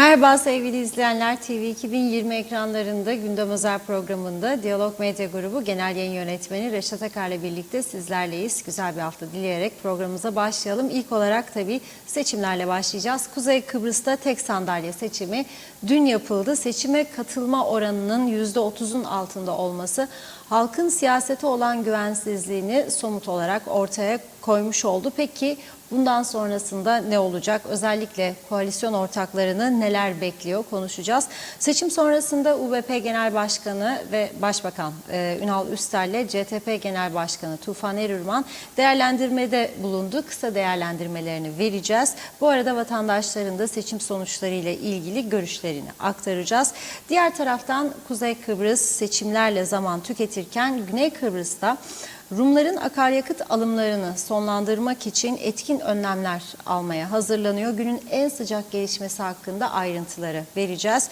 Merhaba sevgili izleyenler, TV 2020 ekranlarında Gündem Özel programında Diyalog Medya Grubu Genel Yayın Yönetmeni Reşat Akar'la birlikte sizlerleyiz. Güzel bir hafta dileyerek programımıza başlayalım. İlk olarak tabii seçimlerle başlayacağız. Kuzey Kıbrıs'ta tek sandalye seçimi dün yapıldı. Seçime katılma oranının %30'un altında olması halkın siyasete olan güvensizliğini somut olarak ortaya koymuş oldu. Peki bundan sonrasında ne olacak? Özellikle koalisyon ortaklarını neler bekliyor konuşacağız. Seçim sonrasında UBP Genel Başkanı ve Başbakan Ünal Üster ile CTP Genel Başkanı Tufan Erirman değerlendirmede bulundu. Kısa değerlendirmelerini vereceğiz. Bu arada vatandaşların da seçim sonuçlarıyla ilgili görüşlerini aktaracağız. Diğer taraftan Kuzey Kıbrıs seçimlerle zaman tüketirken Güney Kıbrıs'ta Rumların akaryakıt alımlarını sonlandırmak için etkin önlemler almaya hazırlanıyor. Günün en sıcak gelişmesi hakkında ayrıntıları vereceğiz.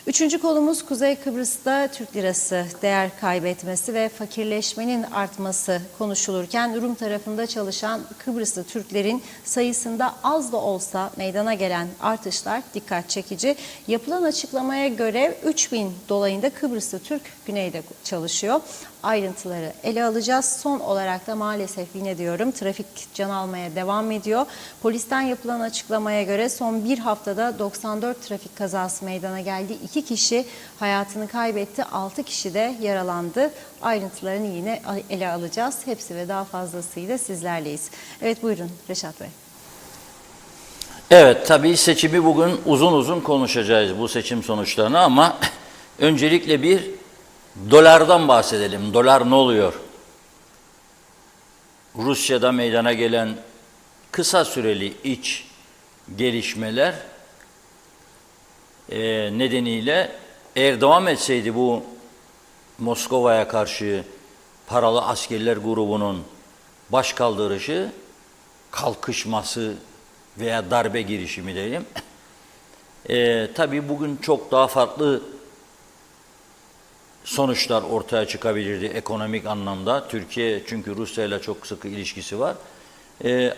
Üçüncü kolumuz Kuzey Kıbrıs'ta Türk lirası değer kaybetmesi ve fakirleşmenin artması konuşulurken Rum tarafında çalışan Kıbrıslı Türklerin sayısında az da olsa meydana gelen artışlar dikkat çekici. Yapılan açıklamaya göre 3000 dolayında Kıbrıslı Türk güneyde çalışıyor. Ayrıntıları ele alacağız. Son olarak da maalesef yine diyorum trafik can almaya devam ediyor. Polisten yapılan açıklamaya göre son bir haftada 94 trafik kazası meydana geldi. 2 kişi hayatını kaybetti, 6 kişi de yaralandı. Ayrıntılarını yine ele alacağız. Hepsi ve daha fazlasıyla sizlerleyiz. Evet buyurun Reşat Bey. Evet tabii seçimi bugün uzun uzun konuşacağız bu seçim sonuçlarını ama öncelikle bir dolardan bahsedelim. Dolar ne oluyor? Rusya'da meydana gelen kısa süreli iç gelişmeler nedeniyle eğer devam etseydi bu Moskova'ya karşı paralı askerler grubunun başkaldırışı, kalkışması veya darbe girişimi diyelim. Tabii bugün çok daha farklı sonuçlar ortaya çıkabilirdi ekonomik anlamda. Türkiye çünkü Rusya ile çok sıkı ilişkisi var.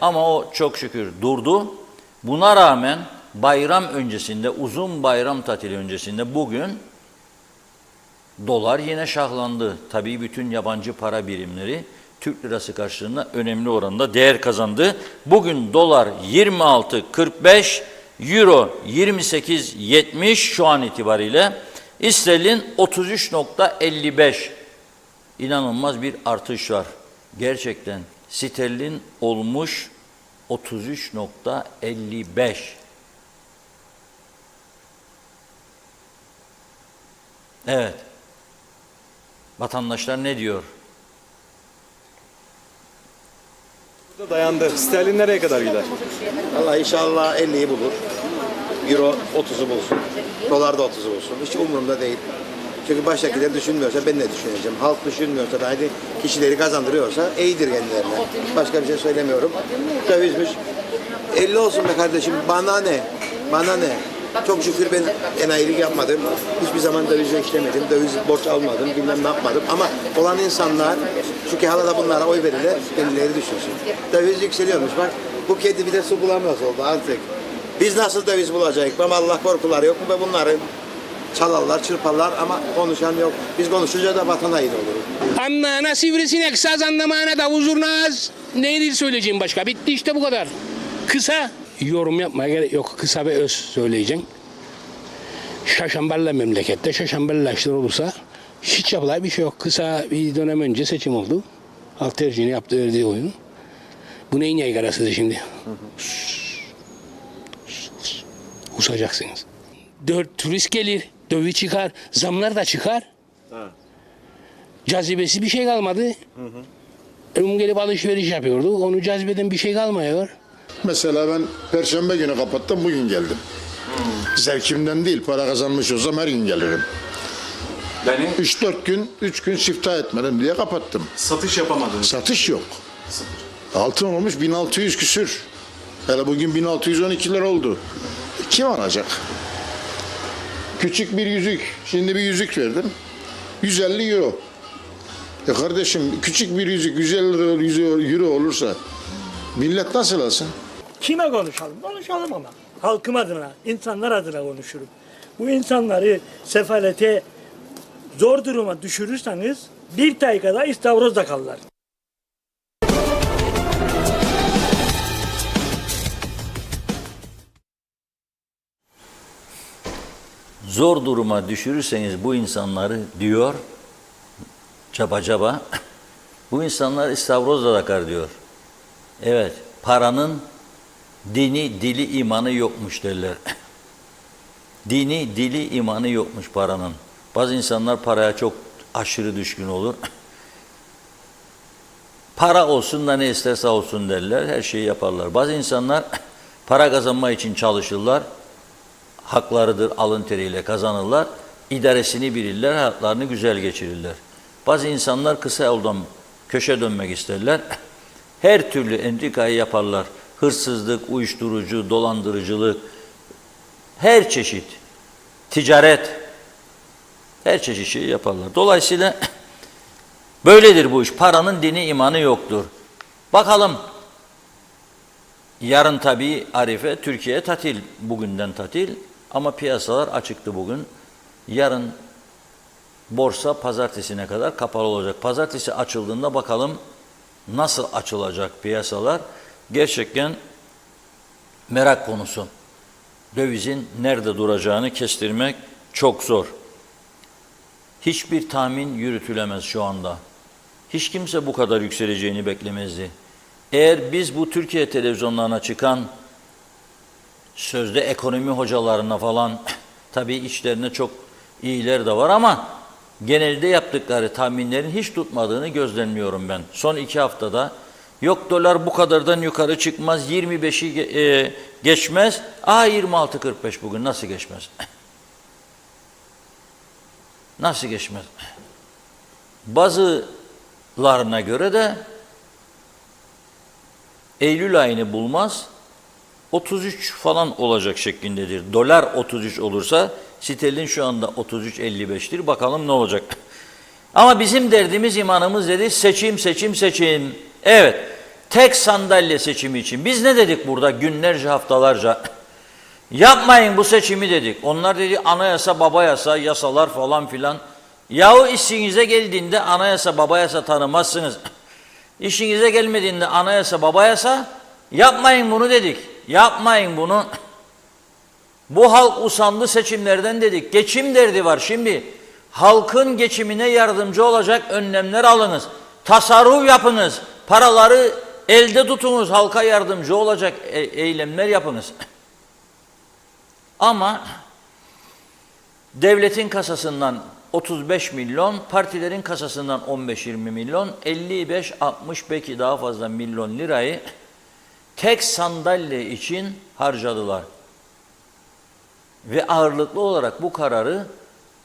Ama o çok şükür durdu. Buna rağmen bayram öncesinde, uzun bayram tatili öncesinde bugün dolar yine şahlandı. Tabii bütün yabancı para birimleri Türk lirası karşılığında önemli oranda değer kazandı. Bugün dolar 26.45, euro 28.70 şu an itibariyle. İsterlin 33.55. İnanılmaz bir artış var. Gerçekten sterlin olmuş 33.55. Evet. Vatandaşlar ne diyor? Dayandı. Sterlin nereye kadar gider? Vallahi inşallah 50'yi bulur. Euro 30'u bulsun. Dolar da 30'u bulsun. Hiç umurumda değil. Çünkü baştakiler düşünmüyorsa ben de düşüneceğim. Halk düşünmüyorsa da hadi kişileri kazandırıyorsa iyidir kendilerine. Başka bir şey söylemiyorum. Dövizmiş. 50 olsun be kardeşim. Bana ne? Bana ne? Çok şükür ben enayilik yapmadım. Hiçbir zaman dövizle işlemedim. Döviz borç almadım. Bilmem ne yapmadım. Ama olan insanlar çünkü hala bunlara oy verirler. Kendileri düşünsün. Döviz yükseliyormuş. Bak bu kedi bir de su bulamaz oldu artık. Biz nasıl döviz bulacağız? Ama Allah korkuları yok mu be bunların? Çalarlar, çırparlar ama konuşan yok. Biz konuşunca da vatana iyi olur. Anlağına sivrisinek saz, anlamağına davul zurnaz. Neydi söyleyeceğim başka? Bitti işte bu kadar. Kısa. Yorum yapmaya gerek yok. Kısa ve öz söyleyeceğim. Şaşamballa memlekette şaşamballa işler olursa hiç yapılan bir şey yok. Kısa bir dönem önce seçim oldu. Halk tercihini yaptı, verdiği oyunu. Bu neyin yaygarasıdır şimdi? Usacaksınız. 4 turist gelir, döviz çıkar, zamlar da çıkar. Ha. Cazibesi bir şey kalmadı. Gelip alışveriş yapıyordu. Onu cazibeden bir şey kalmıyor. Mesela ben Perşembe günü kapattım, bugün geldim. Zevkimden değil, para kazanmış olsam her gün gelirim. Yani 3 gün siftah etmedim diye kapattım. satış yapamadınız. Satış yok. Altın olmuş 1600 küsür. Hele bugün 1612 lira oldu. Kim alacak? Küçük bir yüzük. Şimdi bir yüzük verdim. 150 euro. Kardeşim küçük bir yüzük 150 euro olursa millet nasıl alsın? Kime konuşalım? Konuşalım ama. halkım adına, insanlar adına konuşurum. Bu insanları sefalete, zor duruma düşürürseniz bir dakikada istavrozda kalırlar. Zor duruma düşürürseniz bu insanları diyor, çaba bu insanlar istavrozla akar diyor. Evet, paranın dini, dili, imanı yokmuş derler. Dini, dili, imanı yokmuş paranın. Bazı insanlar paraya çok aşırı düşkün olur. Para olsun da ne isterse olsun derler, her şeyi yaparlar. Bazı insanlar para kazanma için çalışırlar. Haklarıdır, alın teriyle kazanırlar. İdaresini bilirler, hayatlarını güzel geçirirler. Bazı insanlar kısa yoldan köşe dönmek isterler. Her türlü entrikayı yaparlar. Hırsızlık, uyuşturucu, dolandırıcılık, her çeşit ticaret, her çeşit şeyi yaparlar. Dolayısıyla böyledir bu iş. Paranın dini, imanı yoktur. Bakalım. Yarın tabii Arife, Türkiye tatil. Bugünden tatil. Ama piyasalar açıktı bugün. Yarın borsa pazartesine kadar kapalı olacak. Pazartesi açıldığında bakalım nasıl açılacak piyasalar. Gerçekten merak konusu. Dövizin nerede duracağını kestirmek çok zor. Hiçbir tahmin yürütülemez şu anda. Hiç kimse bu kadar yükseleceğini beklemezdi. Eğer biz bu Türkiye televizyonlarına çıkan sözde ekonomi hocalarına falan, tabii içlerinde çok iyiler de var ama genelde yaptıkları tahminlerin hiç tutmadığını gözlemliyorum ben. Son 2 haftada yok dolar bu kadardan yukarı çıkmaz, 25'i geçmez. 26.45 bugün nasıl geçmez? Nasıl geçmez? Bazılarına göre de Eylül ayını bulmaz, 33 falan olacak şeklindedir. Dolar 33 olursa sterlin şu anda 33.55'tir. Bakalım ne olacak? Ama bizim derdimiz, imanımız dedi seçim. Evet, tek sandalye seçimi için. Biz ne dedik burada günlerce, haftalarca? Yapmayın bu seçimi dedik. Onlar dedi anayasa, babayasa, yasalar falan filan. Yahu işinize geldiğinde anayasa, babayasa tanımazsınız. İşinize gelmediğinde anayasa, babayasa yapmayın bunu dedik. Yapmayın bunu. Bu halk usandı seçimlerden dedik. Geçim derdi var şimdi. Halkın geçimine yardımcı olacak önlemler alınız. Tasarruf yapınız. Paraları elde tutunuz. Halka yardımcı olacak eylemler yapınız. Ama devletin kasasından 35 milyon, partilerin kasasından 15-20 milyon, 55-60 belki daha fazla milyon lirayı tek sandalye için harcadılar. Ve ağırlıklı olarak bu kararı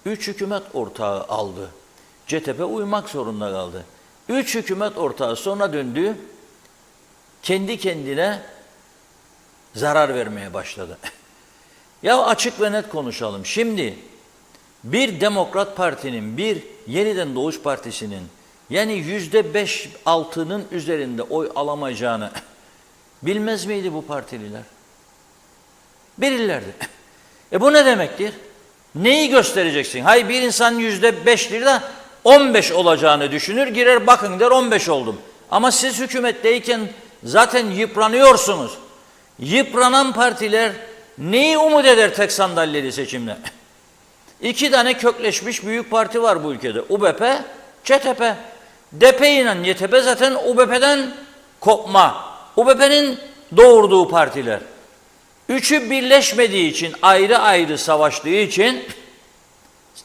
3 hükümet ortağı aldı. CTP uymak zorunda kaldı. 3 hükümet ortağı sonra döndü, kendi kendine zarar vermeye başladı. Ya açık ve net konuşalım. Şimdi bir Demokrat Parti'nin, bir Yeniden Doğuş Partisi'nin yani %5-6'nın üzerinde oy alamayacağını bilmez miydi bu partililer? Bilirlerdi. Bu ne demektir? Neyi göstereceksin? Hayır bir insan %5'tir de 15 olacağını düşünür, girer bakın der 15 oldum. Ama siz hükümetteyken zaten yıpranıyorsunuz. Yıpranan partiler neyi umut eder tek sandalyeli seçimle? 2 tane kökleşmiş büyük parti var bu ülkede. UBP, CTP. DP ile YTP zaten UBP'den kopma. UBP'nin doğurduğu partiler. Üçü birleşmediği için, ayrı ayrı savaştığı için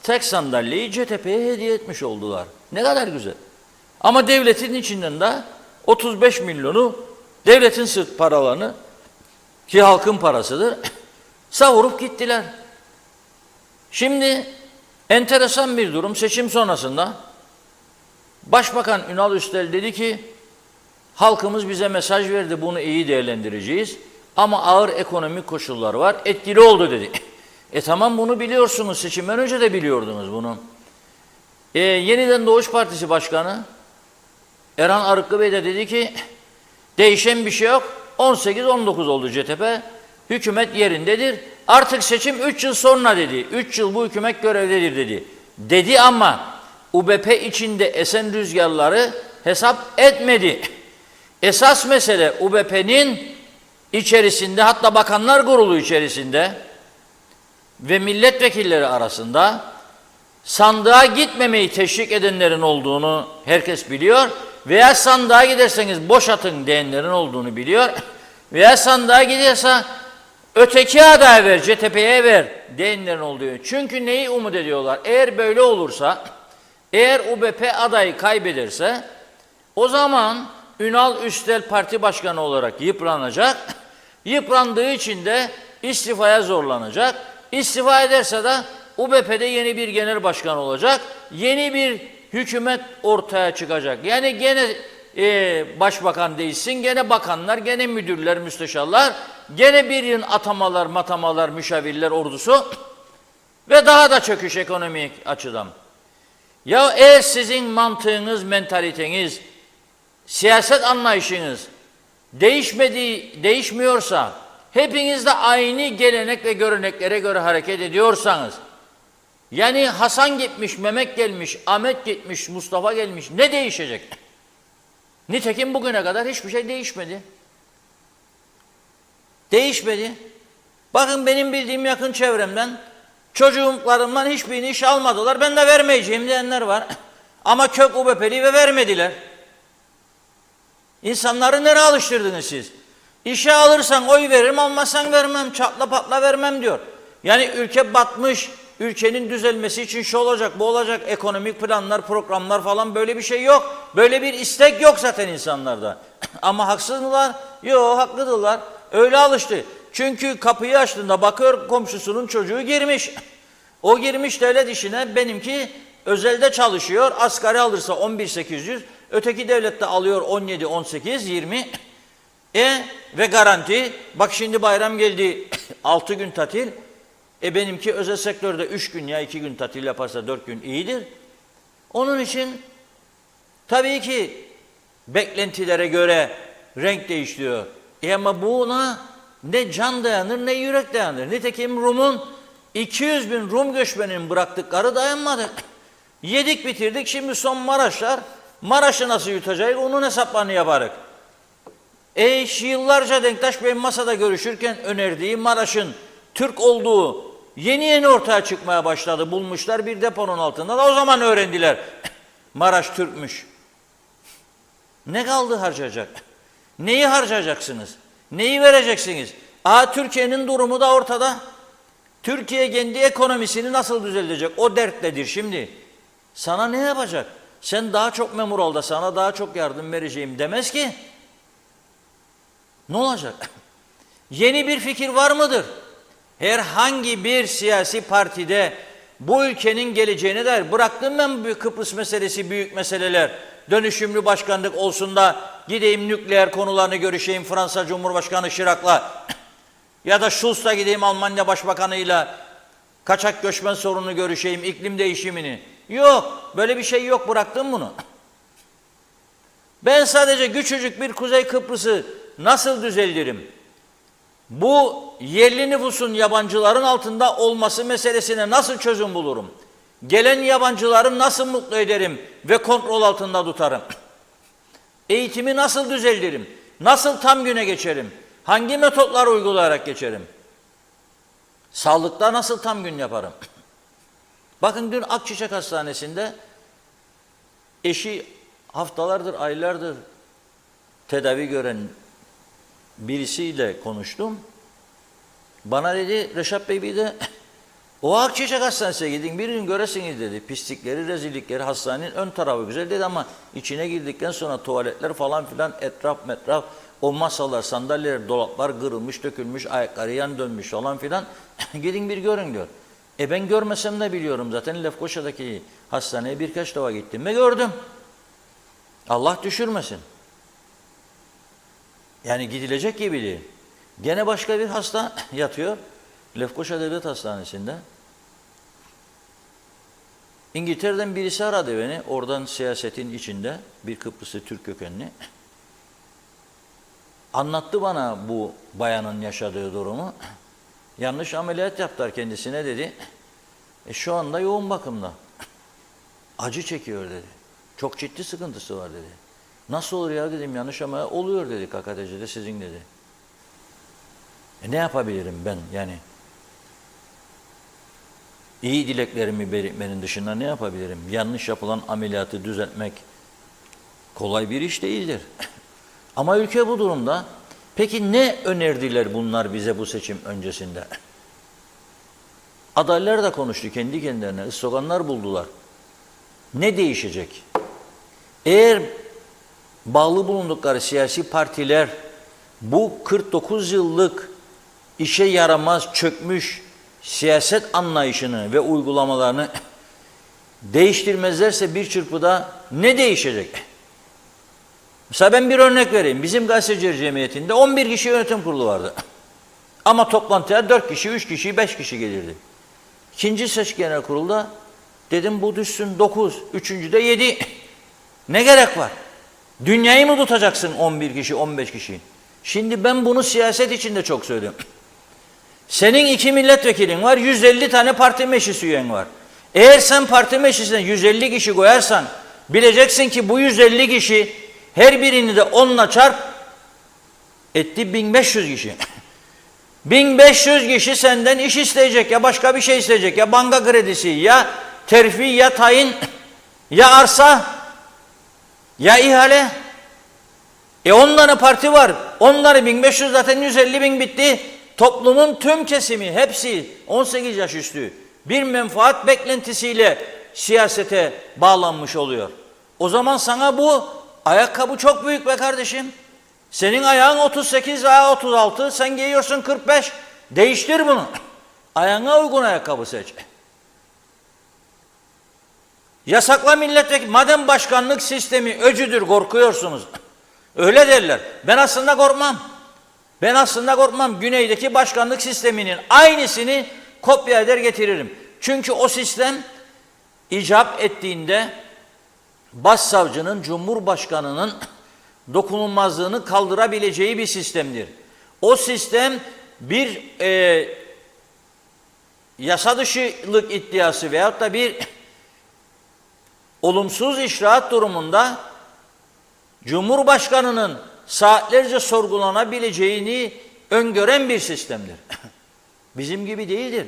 tek sandalyeyi CTP'ye hediye etmiş oldular. Ne kadar güzel. Ama devletin içinden de 35 milyonu devletin sırt paralarını ki halkın parasıdır savurup gittiler. Şimdi enteresan bir durum seçim sonrasında Başbakan Ünal Üstel dedi ki halkımız bize mesaj verdi bunu iyi değerlendireceğiz ama ağır ekonomik koşullar var etkili oldu dedi. Tamam bunu biliyorsunuz seçimden önce de biliyordunuz bunu. Yeniden Doğuş Partisi Başkanı Erhan Arıklı Bey de dedi ki değişen bir şey yok 18-19 oldu CTP hükümet yerindedir. Artık seçim 3 yıl sonra dedi. 3 yıl bu hükümet görevdedir dedi. Dedi ama UBP içinde esen rüzgarları hesap etmedi. Esas mesele UBP'nin içerisinde, hatta Bakanlar Kurulu içerisinde ve milletvekilleri arasında sandığa gitmemeyi teşvik edenlerin olduğunu herkes biliyor. Veya sandığa giderseniz boş atın diyenlerin olduğunu biliyor. Veya sandığa giderse öteki adaya ver, CTP'ye ver diyenlerin olduğunu. Çünkü neyi umut ediyorlar? Eğer böyle olursa, eğer UBP adayı kaybederse o zaman Ünal Üstel parti başkanı olarak yıpranacak. Yıprandığı için de istifaya zorlanacak. İstifa ederse de UBP'de yeni bir genel başkan olacak. Yeni bir hükümet ortaya çıkacak. Yani gene başbakan değilsin, gene bakanlar, gene müdürler, müsteşarlar, gene bir yıl atamalar, matamalar, müşavirler ordusu ve daha da çöküş ekonomik açıdan. Ya eğer sizin mantığınız, mentaliteniz, siyaset anlayışınız değişmiyorsa, hepiniz de aynı gelenek ve göreneklere göre hareket ediyorsanız, yani Hasan gitmiş, Mehmet gelmiş, Ahmet gitmiş, Mustafa gelmiş, ne değişecek? Nitekim bugüne kadar hiçbir şey değişmedi. Değişmedi. Bakın benim bildiğim yakın çevremden, çocuklarımdan hiçbirini iş almadılar, ben de vermeyeceğim diyenler var. Ama kök UBP'li ve vermediler. İnsanları nereye alıştırdınız siz? İşe alırsan oy veririm, almazsan vermem, çatla patla vermem diyor. Yani ülke batmış, ülkenin düzelmesi için şu olacak, bu olacak, ekonomik planlar, programlar falan, böyle bir şey yok. Böyle bir istek yok zaten insanlarda. Ama haksız mılar? Yok, haklıdırlar. Öyle alıştı. Çünkü kapıyı açtığında bakıyor komşusunun çocuğu girmiş. O girmiş devlet işine, benimki özelde çalışıyor. Asgari alırsa 11.800, öteki devlette alıyor 17, 18, 20. Ve garanti. Bak şimdi bayram geldi, 6 gün tatil. Benimki özel sektörde 3 gün ya 2 gün tatil yaparsa 4 gün iyidir. Onun için tabii ki beklentilere göre renk değişiyor. Ama buna ne can dayanır ne yürek dayanır. Nitekim Rum'un 200 bin Rum göçmeninin bıraktıkları dayanmadı. Yedik bitirdik, şimdi son Maraşlar. Maraş'ı nasıl yutacağız, onun hesaplarını yaparız. Yıllarca Denktaş Bey masada görüşürken önerdiği Maraş'ın Türk olduğu yeni yeni ortaya çıkmaya başladı. Bulmuşlar bir deponun altında da o zaman öğrendiler. Maraş Türkmüş. Ne kaldı harcayacak? Neyi harcayacaksınız? Neyi vereceksiniz? Türkiye'nin durumu da ortada. Türkiye kendi ekonomisini nasıl düzelecek? O dertledir şimdi. Sana ne yapacak? Sen daha çok memur ol da sana daha çok yardım vereceğim demez ki. Ne olacak? Yeni bir fikir var mıdır? Herhangi bir siyasi partide bu ülkenin geleceğine dair, bıraktım ben bu Kıbrıs meselesi, büyük meseleler, dönüşümlü başkanlık olsun da gideyim nükleer konularını görüşeyim Fransa Cumhurbaşkanı Chirac'la ya da Schulz'la gideyim Almanya Başbakanı'yla kaçak göçmen sorununu görüşeyim, iklim değişimini. Yok, böyle bir şey yok, bıraktım bunu. Ben sadece küçücük bir Kuzey Kıbrıs'ı nasıl düzeltirim? Bu yerli nüfusun yabancıların altında olması meselesine nasıl çözüm bulurum? Gelen yabancıları nasıl mutlu ederim ve kontrol altında tutarım? Eğitimi nasıl düzeltirim? Nasıl tam güne geçerim? Hangi metotlar uygulayarak geçerim? Sağlıkta nasıl tam gün yaparım? Bakın dün Akçiçek Hastanesi'nde eşi haftalardır, aylardır tedavi gören birisiyle konuştum. Bana dedi, Reşat Bey bir de o Akçiçek Hastanesi'ne gidin, bir gün göresiniz dedi. Pislikleri, rezillikleri, hastanenin ön tarafı güzel dedi ama içine girdikten sonra tuvaletler falan filan, etraf metraf, o masalar, sandalyeler, dolaplar kırılmış, dökülmüş, ayakları yan dönmüş falan filan. Gidin bir görün diyor. Ben görmesem de biliyorum zaten, Lefkoşa'daki hastaneye birkaç defa gittim ve gördüm. Allah düşürmesin. Yani gidilecek gibi değil. Gene başka bir hasta yatıyor Lefkoşa Devlet Hastanesi'nde. İngiltere'den birisi aradı beni, oradan siyasetin içinde, bir Kıbrıslı Türk kökenli. Anlattı bana bu bayanın yaşadığı durumu. Yanlış ameliyat yaptılar kendisine dedi. Şu anda yoğun bakımda. Acı çekiyor dedi. Çok ciddi sıkıntısı var dedi. Nasıl olur ya dedim, yanlış ameliyat oluyor dedi KKTC'de sizin dedi. Ne yapabilirim ben yani? İyi dileklerimi belirtmenin dışında ne yapabilirim? Yanlış yapılan ameliyatı düzeltmek kolay bir iş değildir. Ama ülke bu durumda. Peki ne önerdiler bunlar bize bu seçim öncesinde? Adaylar da konuştu kendi kendilerine, sloganlar buldular. Ne değişecek? Eğer bağlı bulundukları siyasi partiler bu 49 yıllık işe yaramaz, çökmüş siyaset anlayışını ve uygulamalarını değiştirmezlerse bir çırpıda ne değişecek? Mesela ben bir örnek vereyim. Bizim gazeteciler cemiyetinde 11 kişi yönetim kurulu vardı. Ama toplantıya 4 kişi, 3 kişi, 5 kişi gelirdi. İkinci seçki genel kurulda dedim bu düşsün 9, üçüncüde 7. Ne gerek var? Dünyayı mı tutacaksın 11 kişi, 15 kişi? Şimdi ben bunu siyaset içinde çok söylüyorum. Senin 2 milletvekilin var, 150 tane parti meclisi üyen var. Eğer sen parti meclisine 150 kişi koyarsan, bileceksin ki bu 150 kişi her birini de 10'la çarp etti 1500 kişi. 1500 kişi senden iş isteyecek, ya başka bir şey isteyecek, ya banka kredisi, ya terfi, ya tayin, ya arsa, ya ihale. 10 tane parti var. Onları 1500 zaten 150 bin bitti. Toplumun tüm kesimi, hepsi 18 yaş üstü bir menfaat beklentisiyle siyasete bağlanmış oluyor. O zaman sana bu ayakkabı çok büyük be kardeşim. Senin ayağın 38 veya 36, sen giyiyorsun 45. Değiştir bunu. Ayağına uygun ayakkabı seç. Yasakla milletvekili. Madem başkanlık sistemi öcüdür, korkuyorsunuz. Öyle derler. Ben aslında korkmam. Ben aslında korkmam. Güneydeki başkanlık sisteminin aynısını kopya eder getiririm. Çünkü o sistem icap ettiğinde başsavcının, cumhurbaşkanının dokunulmazlığını kaldırabileceği bir sistemdir. O sistem bir yasa dışılık iddiası veyahut da bir olumsuz icraat durumunda Cumhurbaşkanının saatlerce sorgulanabileceğini öngören bir sistemdir. Bizim gibi değildir.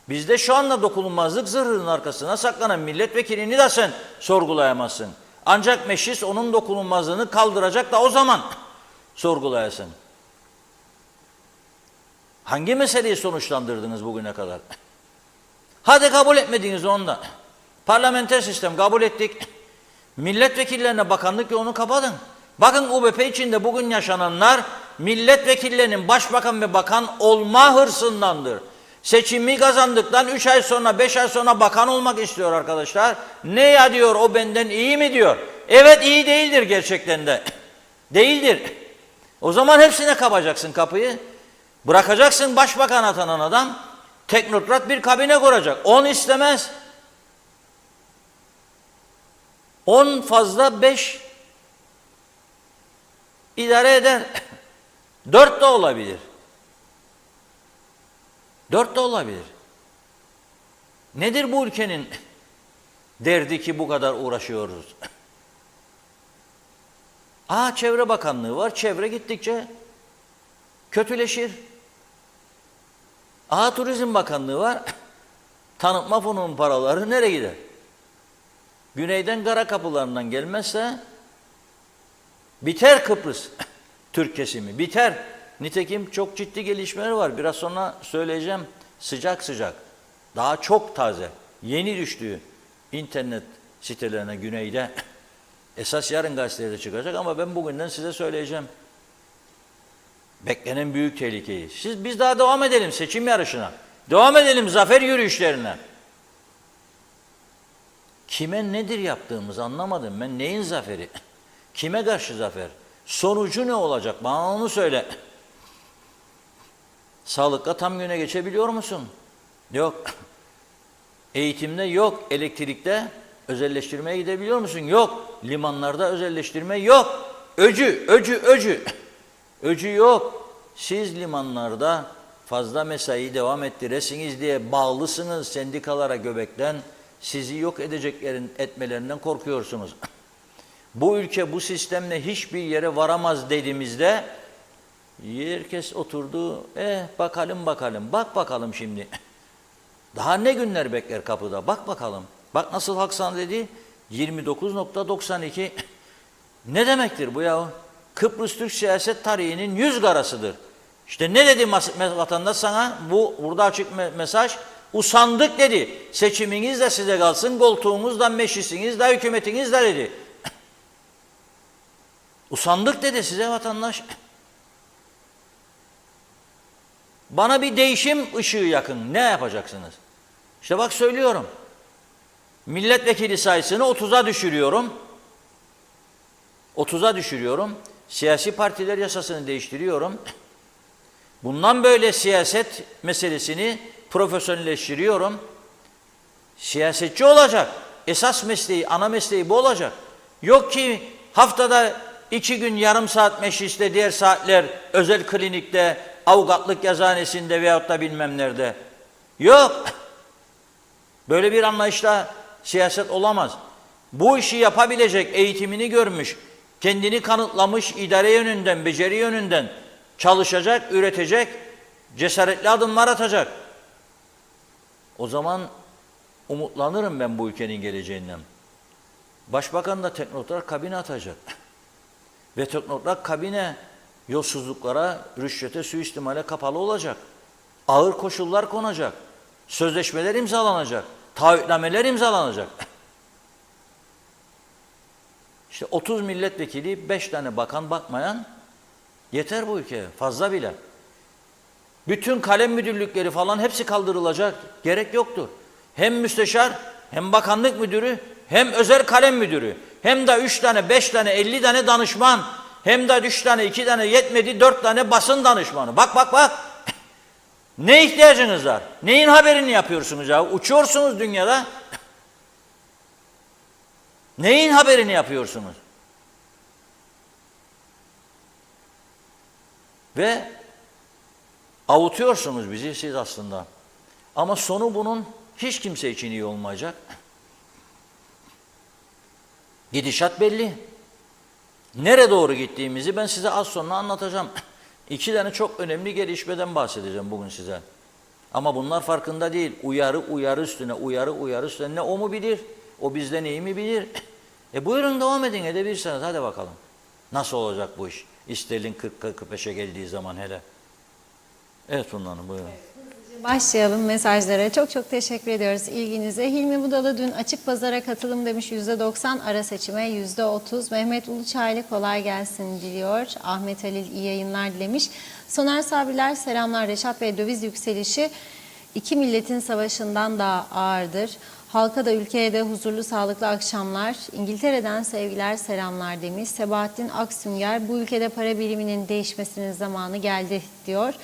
Bizde şu anda dokunulmazlık zırhının arkasına saklanan milletvekilini de sen sorgulayamazsın. Ancak meclis onun dokunulmazlığını kaldıracak da o zaman sorgulayasın. Hangi meseleyi sonuçlandırdınız bugüne kadar? Hadi kabul etmediniz onu da. Parlamenter sistem kabul ettik. Milletvekillerine bakanlık yolunu kapatın. Bakın UBP içinde bugün yaşananlar milletvekillerinin başbakan ve bakan olma hırsındandır. Seçimi kazandıktan 3 ay sonra 5 ay sonra bakan olmak istiyor arkadaşlar. Ne ya diyor, o benden iyi mi diyor. Evet, iyi değildir gerçekten de. Değildir. O zaman hepsine kapacaksın kapıyı. Bırakacaksın başbakan atanan adam teknokrat bir kabine kuracak. 10 istemez. 10 fazla 5 idare eder. 4 de olabilir. 4 de olabilir. Nedir bu ülkenin derdi ki bu kadar uğraşıyoruz? Çevre Bakanlığı var. Çevre gittikçe kötüleşir. Turizm Bakanlığı var. Tanıtma fonunun paraları nereye gider? Güneyden kara kapılarından gelmezse biter Kıbrıs Türk kesimi. Biter. Nitekim çok ciddi gelişmeler var. Biraz sonra söyleyeceğim. Sıcak sıcak. Daha çok taze. Yeni düştüğü internet sitelerine güneyde. Esas yarın gazetede çıkacak ama ben bugünden size söyleyeceğim. Beklenen büyük tehlikeyi. Biz daha devam edelim seçim yarışına. Devam edelim zafer yürüyüşlerine. Kime nedir yaptığımızı anlamadım. Ben neyin zaferi? Kime karşı zafer? Sonucu ne olacak? Bana onu söyle. Sağlıkla tam güne geçebiliyor musun? Yok. Eğitimde yok. Elektrikte özelleştirmeye gidebiliyor musun? Yok. Limanlarda özelleştirme yok. Öcü. Öcü yok. Siz limanlarda fazla mesai devam ettiresiniz diye bağlısınız sendikalara göbekten. Sizi yok etmelerinden korkuyorsunuz. Bu ülke bu sistemle hiçbir yere varamaz dediğimizde herkes oturdu. Bakalım. Bak bakalım şimdi. Daha ne günler bekler kapıda. Bak bakalım. Bak nasıl halk sana dedi. 29.92. Ne demektir bu ya? Kıbrıs Türk siyaset tarihinin 100 garasıdır. İşte ne dedi vatandaş sana? Burada açık mesaj. Usandık dedi. Seçiminiz de size kalsın, koltuğunuz da, meclisiniz de, hükümetiniz de dedi. Usandık dedi size vatandaş. Bana bir değişim ışığı yakın. Ne yapacaksınız? İşte bak söylüyorum. Milletvekili sayısını 30'a düşürüyorum. 30'a düşürüyorum. Siyasi partiler yasasını değiştiriyorum. Bundan böyle siyaset meselesini profesyonelleştiriyorum. Siyasetçi olacak. Esas mesleği, ana mesleği bu olacak. Yok ki haftada 2 gün yarım saat mecliste, diğer saatler özel klinikte, avukatlık yazıhanesinde veyahut da bilmem nerede. Yok. Böyle bir anlayışla siyaset olamaz. Bu işi yapabilecek, eğitimini görmüş, kendini kanıtlamış, idare yönünden, beceri yönünden çalışacak, üretecek, cesaretli adımlar atacak. O zaman umutlanırım ben bu ülkenin geleceğinden. Başbakan da teknokrat kabine atacak. Ve teknokrat kabine yolsuzluklara, rüşvete, suistimale kapalı olacak. Ağır koşullar konacak. Sözleşmeler imzalanacak. Taahhütnameler imzalanacak. İşte 30 milletvekili, 5 tane bakan bakmayan yeter bu ülkeye. Fazla bile. Bütün kalem müdürlükleri falan hepsi kaldırılacak. Gerek yoktur. Hem müsteşar, hem bakanlık müdürü, hem özel kalem müdürü, hem de 3 tane, 5 tane, 50 tane danışman, hem de 3 tane, 2 tane yetmedi 4 tane basın danışmanı. Bak. Ne ihtiyacınız var? Neyin haberini yapıyorsunuz ya? Uçuyorsunuz dünyada. Neyin haberini yapıyorsunuz? Ve avutuyorsunuz bizi siz aslında. Ama sonu bunun hiç kimse için iyi olmayacak. Gidişat belli. Nereye doğru gittiğimizi ben size az sonra anlatacağım. 2 tane çok önemli gelişmeden bahsedeceğim bugün size. Ama bunlar farkında değil. Uyarı üstüne, uyarı üstüne. Ne o mu bilir? O bizden iyi mi bilir? Buyurun devam edin edebilirsiniz. Hadi bakalım. Nasıl olacak bu iş? İsterlin 40-45'e geldiği zaman hele. Evet Funda Hanım buyurun. Başlayalım mesajlara. Çok teşekkür ediyoruz ilginize. Hilmi Budalı dün açık pazara katılım demiş %90, ara seçime %30. Mehmet Uluçaylı kolay gelsin diliyor. Ahmet Halil iyi yayınlar dilemiş. Soner Sabriler selamlar. Reşat Bey, döviz yükselişi iki milletin savaşından daha ağırdır. Halka da ülkeye de huzurlu sağlıklı akşamlar. İngiltere'den sevgiler selamlar demiş. Sebahattin Aksünger bu ülkede para biriminin değişmesinin zamanı geldi diyor.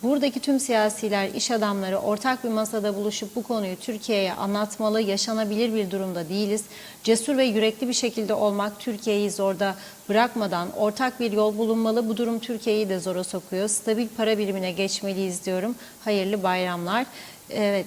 Buradaki tüm siyasiler, iş adamları ortak bir masada buluşup bu konuyu Türkiye'ye anlatmalı. Yaşanabilir bir durumda değiliz. Cesur ve yürekli bir şekilde olmak Türkiye'yi zorda bırakmadan ortak bir yol bulunmalı. Bu durum Türkiye'yi de zora sokuyor. Stabil para birimine geçmeliyiz diyorum. Hayırlı bayramlar. Evet,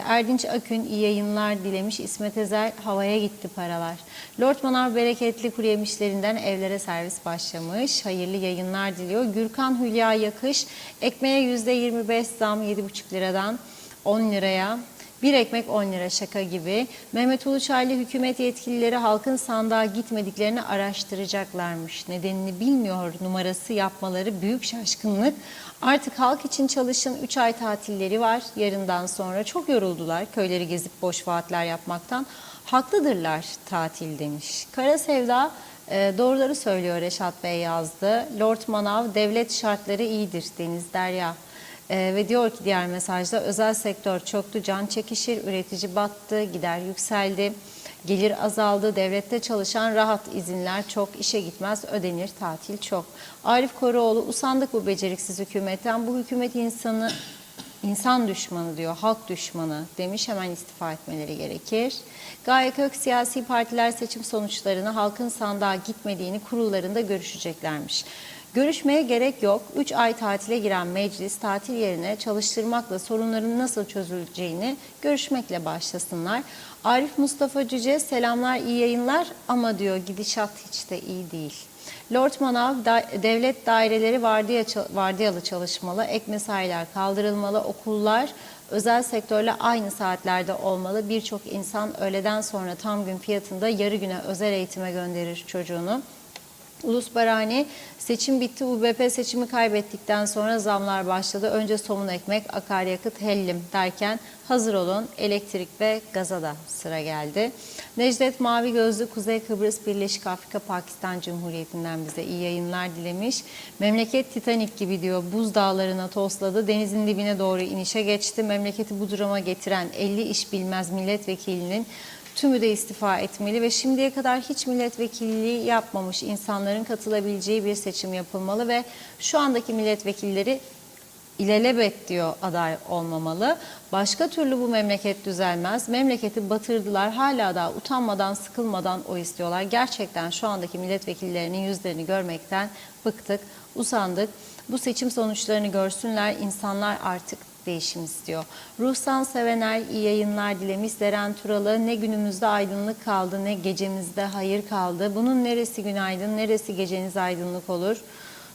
Erdinç Akün iyi yayınlar dilemiş. İsmet Ezel havaya gitti paralar. Lord Manav bereketli kuru yemişlerinden evlere servis başlamış. Hayırlı yayınlar diliyor. Gürkan Hülya Yakış ekmeğe %25 zam 7,5 liradan 10 liraya. Bir ekmek 10 lira şaka gibi. Mehmet Uluçaylı hükümet yetkilileri halkın sandığa gitmediklerini araştıracaklarmış. Nedenini bilmiyor numarası yapmaları büyük şaşkınlık. Artık halk için çalışın 3 ay tatilleri var. Yarından sonra çok yoruldular köyleri gezip boş vaatler yapmaktan. Haklıdırlar tatil demiş. Kara Sevda doğruları söylüyor Reşat Bey yazdı. Lord Manav devlet şartları iyidir Deniz Derya. Ve diyor ki diğer mesajda özel sektör çoktu, can çekişir, üretici battı, gider yükseldi, gelir azaldı, devlette çalışan rahat izinler çok, işe gitmez ödenir, tatil çok. Arif Koruoğlu usandık bu beceriksiz hükümetten, bu hükümet insan düşmanı diyor, halk düşmanı demiş, hemen istifa etmeleri gerekir. Gaye Kök siyasi partiler seçim sonuçlarını halkın sandığa gitmediğini kurullarında görüşeceklermiş. Görüşmeye gerek yok. 3 ay tatile giren meclis tatil yerine çalıştırmakla sorunların nasıl çözüleceğini görüşmekle başlasınlar. Arif Mustafa Cüce selamlar, iyi yayınlar ama diyor gidişat hiç de iyi değil. Lord Manav, devlet daireleri vardiyalı çalışmalı, ek mesailer kaldırılmalı, okullar özel sektörle aynı saatlerde olmalı. Birçok insan öğleden sonra tam gün fiyatında yarı güne özel eğitime gönderir çocuğunu. Ulus Barani, seçim bitti, UBP seçimi kaybettikten sonra zamlar başladı. Önce somun ekmek, akaryakıt, hellim derken hazır olun, elektrik ve gaza da sıra geldi. Necdet Mavi Gözlü, Kuzey Kıbrıs Birleşik Afrika Pakistan Cumhuriyeti'nden bize iyi yayınlar dilemiş. Memleket Titanik gibi diyor, buz dağlarına tosladı, denizin dibine doğru inişe geçti. Memleketi bu duruma getiren 50 iş bilmez milletvekilinin tümü de istifa etmeli ve şimdiye kadar hiç milletvekilliği yapmamış insanların katılabileceği bir seçim yapılmalı ve şu andaki milletvekilleri ilelebet diyor aday olmamalı. Başka türlü bu memleket düzelmez. Memleketi batırdılar. Hala da utanmadan, sıkılmadan o istiyorlar. Gerçekten şu andaki milletvekillerinin yüzlerini görmekten bıktık, usandık. Bu seçim sonuçlarını görsünler. İnsanlar artık değişim istiyor. Ruhsan Sevener iyi yayınlar dilemiş. Zeren Turalı, ne günümüzde aydınlık kaldı ne gecemizde hayır kaldı. Bunun neresi günaydın, neresi geceniz aydınlık olur.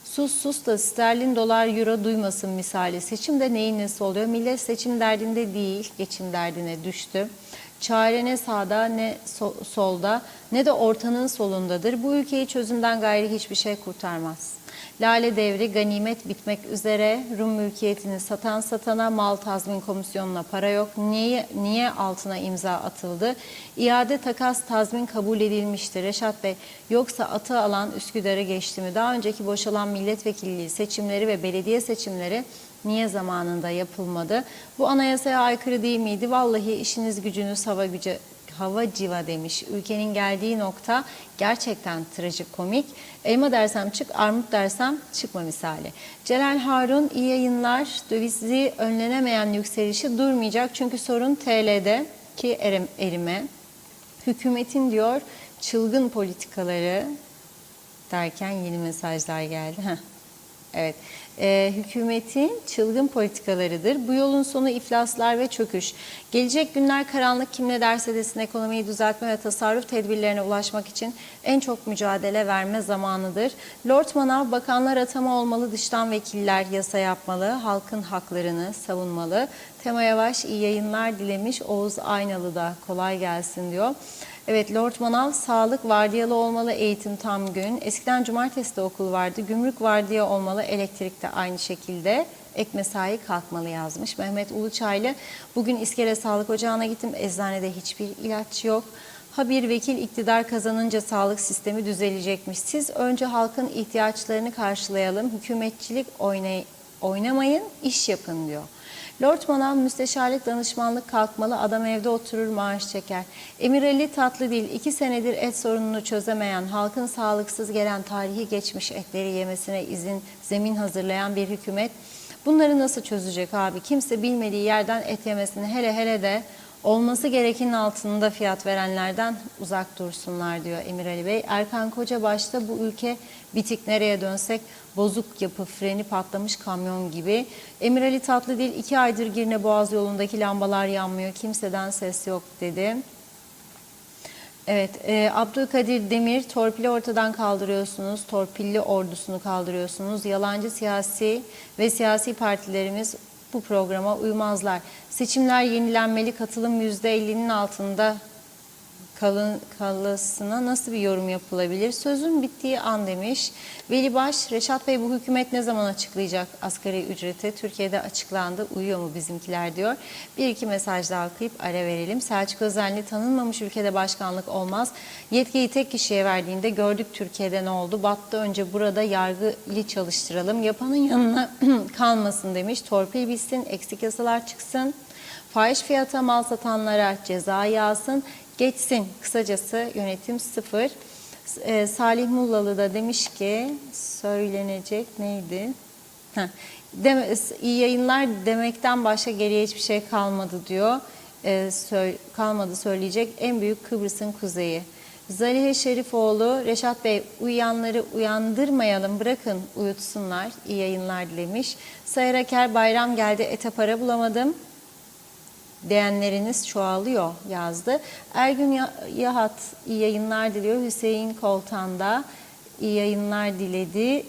Sus sus da sterlin, dolar, euro duymasın misali. Seçimde neyin nesi oluyor? Millet seçim derdinde değil, geçim derdine düştü. Çare ne sağda ne solda ne de ortanın solundadır. Bu ülkeyi çözümden gayri hiçbir şey kurtarmaz. Lale devri, ganimet bitmek üzere, Rum mülkiyetini satan satana, mal tazmin komisyonuna para yok. Niye altına imza atıldı? İade takas tazmin kabul edilmişti. Reşat Bey, yoksa atı alan Üsküdar'ı geçti mi? Daha önceki boşalan milletvekilliği seçimleri ve belediye seçimleri niye zamanında yapılmadı? Bu anayasaya aykırı değil miydi? Vallahi işiniz gücünüz hava civa demiş. Ülkenin geldiği nokta gerçekten trajikomik. Elma dersem çık, armut dersem çıkma misali. Celal Harun iyi yayınlar. Dövizi önlenemeyen yükselişi durmayacak. Çünkü sorun TL'de ki erime. Hükümetin diyor çılgın politikaları derken yeni mesajlar geldi. Evet. Hükümetin çılgın politikalarıdır. Bu yolun sonu iflaslar ve çöküş. Gelecek günler karanlık, kim ne derse desin ekonomiyi düzeltme ve tasarruf tedbirlerine ulaşmak için en çok mücadele verme zamanıdır. Lord Manav, bakanlar atama olmalı, dıştan vekiller yasa yapmalı, halkın haklarını savunmalı. Tema Yavaş iyi yayınlar dilemiş. Oğuz Aynalı da kolay gelsin diyor. Evet, Lord Manav, sağlık vardiyalı olmalı, eğitim tam gün. Eskiden cumartesi de okul vardı, gümrük vardiya olmalı, elektrik de aynı şekilde. Ek mesai kalkmalı yazmış. Mehmet Uluçaylı, bugün İskele Sağlık Ocağı'na gittim, eczanede hiçbir ilaç yok. Bir vekil iktidar kazanınca sağlık sistemi düzelecekmiş. Siz önce halkın ihtiyaçlarını karşılayalım, hükümetçilik oynamayın, iş yapın diyor. Lord Manav, müsteşarlık danışmanlık kalkmalı, adam evde oturur maaş çeker. Emirali Tatlıdil, 2 senedir et sorununu çözemeyen, halkın sağlıksız gelen tarihi geçmiş etleri yemesine zemin hazırlayan bir hükümet bunları nasıl çözecek abi? Kimse bilmediği yerden et yemesini, hele de olması gerekenin altında fiyat verenlerden uzak dursunlar diyor Emirali Bey. Erkan Kocabaş'ta bu ülke bitik, nereye dönsek bozuk yapı, freni patlamış kamyon gibi. Emirali Tatlıdil, 2 aydır Girne Boğaz yolundaki lambalar yanmıyor, kimseden ses yok dedi. Evet, Abdülkadir Demir, torpili ortadan kaldırıyorsunuz, torpilli ordusunu kaldırıyorsunuz. Yalancı siyasi partilerimiz bu programa uymazlar. Seçimler yenilenmeli, katılım %50'nin altında kalısına nasıl bir yorum yapılabilir? Sözün bittiği an demiş. Veli Baş, Reşat Bey, bu hükümet ne zaman açıklayacak asgari ücreti? Türkiye'de açıklandı, uyuyor mu bizimkiler diyor. Bir iki mesaj daha okuyup ara verelim. Selçuk Özenli, tanınmamış ülkede başkanlık olmaz. Yetkiyi tek kişiye verdiğinde gördük Türkiye'de ne oldu? Battı, önce burada yargıyı çalıştıralım. Yapanın yanına kalmasın demiş. Torpil bitsin, eksik yasalar çıksın. Fahiş fiyata mal satanlara ceza yağsın. Geçsin. Kısacası yönetim sıfır. Salih Mullalı da demiş ki söylenecek neydi? İyi yayınlar demekten başka geriye hiçbir şey kalmadı diyor. Kalmadı söyleyecek. En büyük Kıbrıs'ın kuzeyi. Zalihe Şerifoğlu, Reşat Bey uyuyanları uyandırmayalım, bırakın uyutsunlar. İyi yayınlar dilemiş. Sayar Aker, bayram geldi, ete para bulamadım diyenleriniz çoğalıyor yazdı. Ergün Yahat iyi yayınlar diliyor. Hüseyin Koltan'da iyi yayınlar diledi.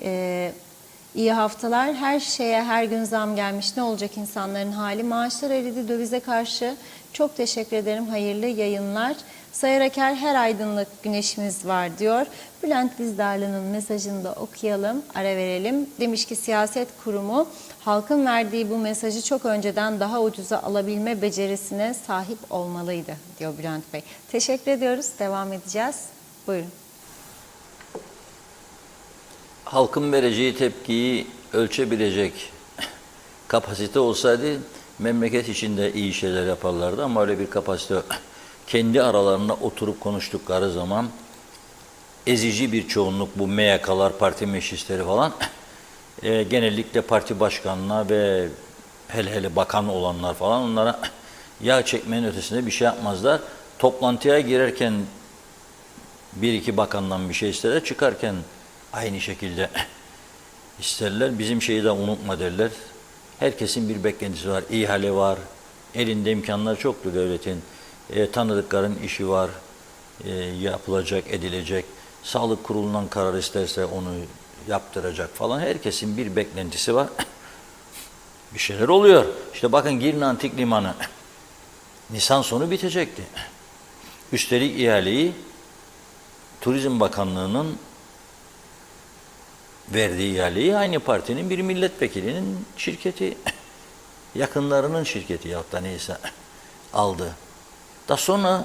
İyi haftalar. Her şeye her gün zam gelmiş. Ne olacak insanların hali? Maaşlar eridi dövize karşı. Çok teşekkür ederim. Hayırlı yayınlar. Sayar Aker, her aydınlık güneşimiz var diyor. Bülent Dizdarlı'nın mesajını da okuyalım, ara verelim. Demiş ki siyaset kurumu halkın verdiği bu mesajı çok önceden daha ucuza alabilme becerisine sahip olmalıydı diyor Bülent Bey. Teşekkür ediyoruz. Devam edeceğiz. Buyurun. Halkın vereceği tepkiyi ölçebilecek kapasite olsaydı memleket içinde iyi şeyler yaparlardı ama öyle bir kapasite yok. Kendi aralarında oturup konuştukları zaman ezici bir çoğunluk bu MYK'lar, parti meclisleri falan genellikle parti başkanına ve hele bakan olanlar falan onlara yağ çekmenin ötesinde bir şey yapmazlar. Toplantıya girerken bir iki bakandan bir şey isterler, çıkarken aynı şekilde isterler. Bizim şeyi de unutma derler. Herkesin bir beklentisi var, ihale var, elinde imkanlar çoktur devletin. Tanıdıkların işi var, yapılacak, edilecek. Sağlık kurulundan karar isterse onu yaptıracak falan. Herkesin bir beklentisi var. Bir şeyler oluyor. İşte bakın Girne Antik Limanı Nisan sonu bitecekti. Üstelik ihaleyi Turizm Bakanlığı'nın verdiği ihaleyi aynı partinin bir milletvekilinin şirketi, yakınlarının şirketi yahut da neyse aldı. Da sonra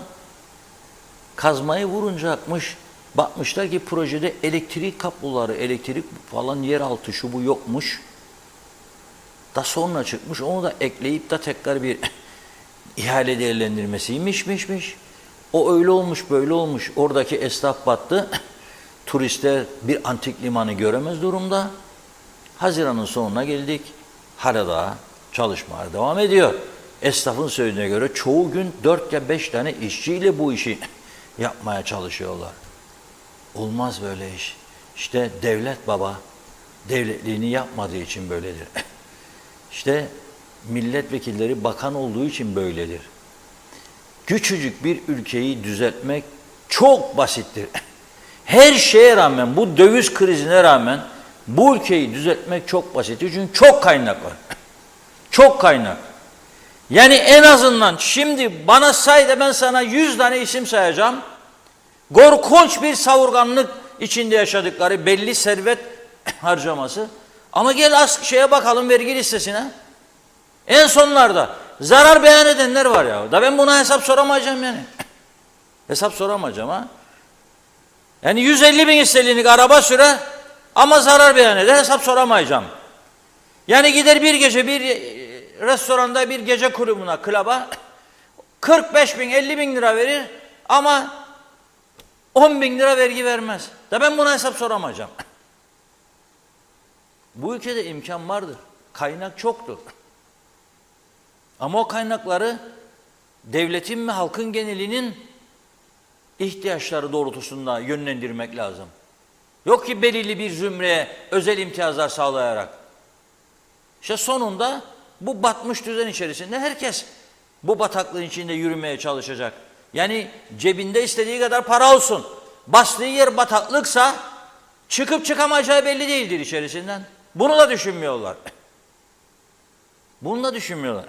kazmayı vurunca akmış, bakmışlar ki projede elektrik kabloları, elektrik falan yeraltı şu bu yokmuş. Da sonra çıkmış, onu da ekleyip de tekrar bir ihale değerlendirmesiymiş. O öyle olmuş, böyle olmuş. Oradaki esnaf battı. Turistler bir antik limanı göremez durumda. Haziran'ın sonuna geldik. Hala daha çalışmalar devam ediyor. Esnafın söylediğine göre çoğu gün 4 ya 5 tane işçiyle bu işi yapmaya çalışıyorlar. Olmaz böyle iş. İşte devlet baba devletliğini yapmadığı için böyledir. İşte milletvekilleri bakan olduğu için böyledir. Küçücük bir ülkeyi düzeltmek çok basittir. Her şeye rağmen, bu döviz krizine rağmen bu ülkeyi düzeltmek çok basittir. Çünkü çok kaynak var. Çok kaynak. Yani en azından şimdi bana say da ben sana 100 tane isim sayacağım. Korkunç bir savurganlık içinde yaşadıkları belli servet harcaması. Ama gel şeye bakalım, vergi listesine. En sonlarda zarar beyan edenler var ya. Da ben buna hesap soramayacağım yani. Hesap soramayacağım ha. Yani 150 bin sterlinlik araba sürer ama zarar beyan eder, hesap soramayacağım. Yani gider bir gece bir restoranda, bir gece kulübüne, klaba 45 bin, 50 bin lira verir ama 10 bin lira vergi vermez. Da ben buna hesap soramayacağım. Bu ülkede imkan vardır. Kaynak çoktur. Ama o kaynakları devletin ve halkın genelinin ihtiyaçları doğrultusunda yönlendirmek lazım. Yok ki belirli bir zümreye özel imtiyazlar sağlayarak. İşte sonunda bu batmış düzen içerisinde herkes bu bataklığın içinde yürümeye çalışacak. Yani cebinde istediği kadar para olsun. Bastığı yer bataklıksa çıkıp çıkamayacağı belli değildir içerisinden. Bunu da düşünmüyorlar. Bunu da düşünmüyorlar.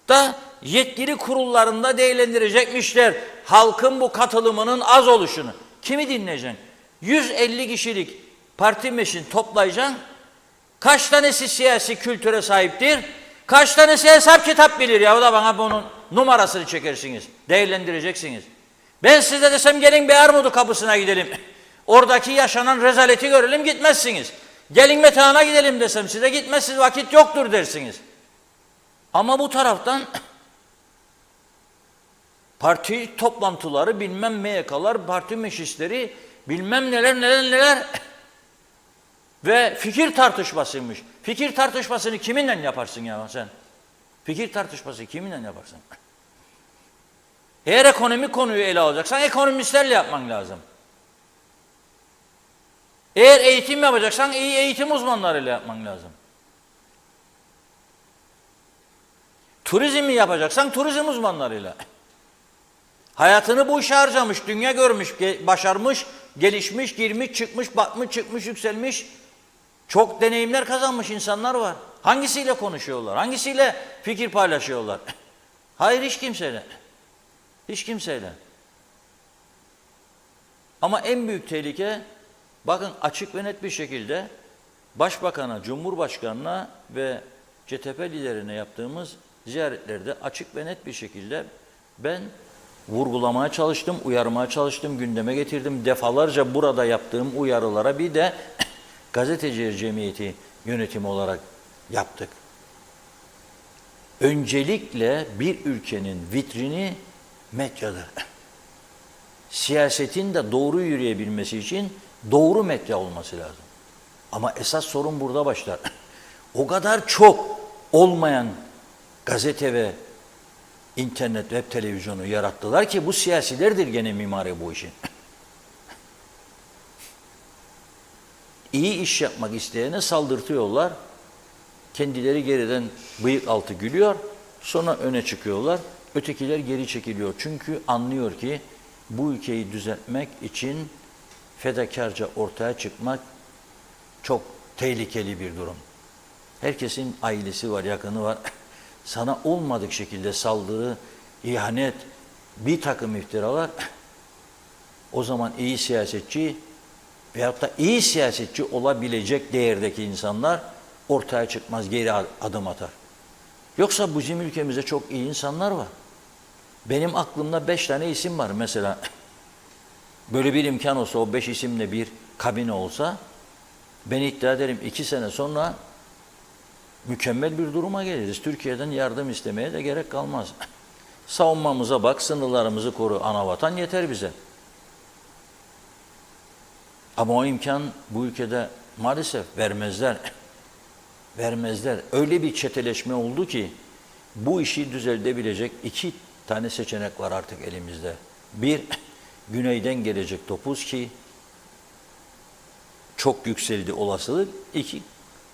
Da yetkili kurullarında değerlendirecekmişler halkın bu katılımının az oluşunu. Kimi dinleyeceksin? 150 kişilik parti meclisini toplayacaksın. Kaç tanesi siyasi kültüre sahiptir? Kaç tanesi hesap kitap bilir ya? O da bana bunun numarasını çekersiniz. Değerlendireceksiniz. Ben size desem gelin bir Armudu kapısına gidelim. Oradaki yaşanan rezaleti görelim, gitmezsiniz. Gelin Metehan'a gidelim desem size gitmezsiniz, vakit yoktur dersiniz. Ama bu taraftan parti toplantıları, bilmem MYK'lar, parti meclisleri, bilmem neler ve fikir tartışmasıymış. Fikir tartışmasını kiminle yaparsın ya sen? Fikir tartışması kiminle yaparsın? Eğer ekonomik konuyu ele alacaksan ekonomistlerle yapman lazım. Eğer eğitim yapacaksan iyi eğitim uzmanlarıyla yapman lazım. Turizmi yapacaksan turizm uzmanlarıyla. Hayatını bu işe harcamış, dünya görmüş, başarmış, gelişmiş, girmiş, çıkmış, batmış, çıkmış, yükselmiş. Çok deneyimler kazanmış insanlar var. Hangisiyle konuşuyorlar? Hangisiyle fikir paylaşıyorlar? Hayır, hiç kimseyle. Hiç kimseyle. Ama en büyük tehlike, bakın açık ve net bir şekilde Başbakan'a, Cumhurbaşkanı'na ve CTP liderine yaptığımız ziyaretlerde açık ve net bir şekilde ben vurgulamaya çalıştım, uyarmaya çalıştım, gündeme getirdim. Defalarca burada yaptığım uyarılara bir de Gazeteciler Cemiyeti yönetimi olarak yaptık. Öncelikle bir ülkenin vitrini medyadır. Siyasetin de doğru yürüyebilmesi için doğru medya olması lazım. Ama esas sorun burada başlar. O kadar çok olmayan gazete ve internet, web televizyonu yarattılar ki bu siyasilerdir gene mimari bu işin. İyi iş yapmak isteyene saldırtıyorlar. Kendileri geriden bıyık altı gülüyor. Sonra öne çıkıyorlar. Ötekiler geri çekiliyor. Çünkü anlıyor ki bu ülkeyi düzeltmek için fedakarca ortaya çıkmak çok tehlikeli bir durum. Herkesin ailesi var, yakını var. Sana olmadık şekilde saldırı, ihanet, bir takım iftiralar, o zaman iyi siyasetçi veyahut da iyi siyasetçi olabilecek değerdeki insanlar ortaya çıkmaz, geri adım atar. Yoksa bizim ülkemizde çok iyi insanlar var. Benim aklımda 5 tane isim var mesela. Böyle bir imkan olsa, o 5 isimle bir kabine olsa, ben iddia ederim 2 sene sonra mükemmel bir duruma geliriz. Türkiye'den yardım istemeye de gerek kalmaz. Savunmamıza bak, sınırlarımızı koru, anavatan yeter bize. Ama o imkan bu ülkede maalesef vermezler. Vermezler. Öyle bir çeteleşme oldu ki bu işi düzeltebilecek 2 tane seçenek var artık elimizde. Bir, güneyden gelecek topuz ki çok yükseldi olasılık. 2,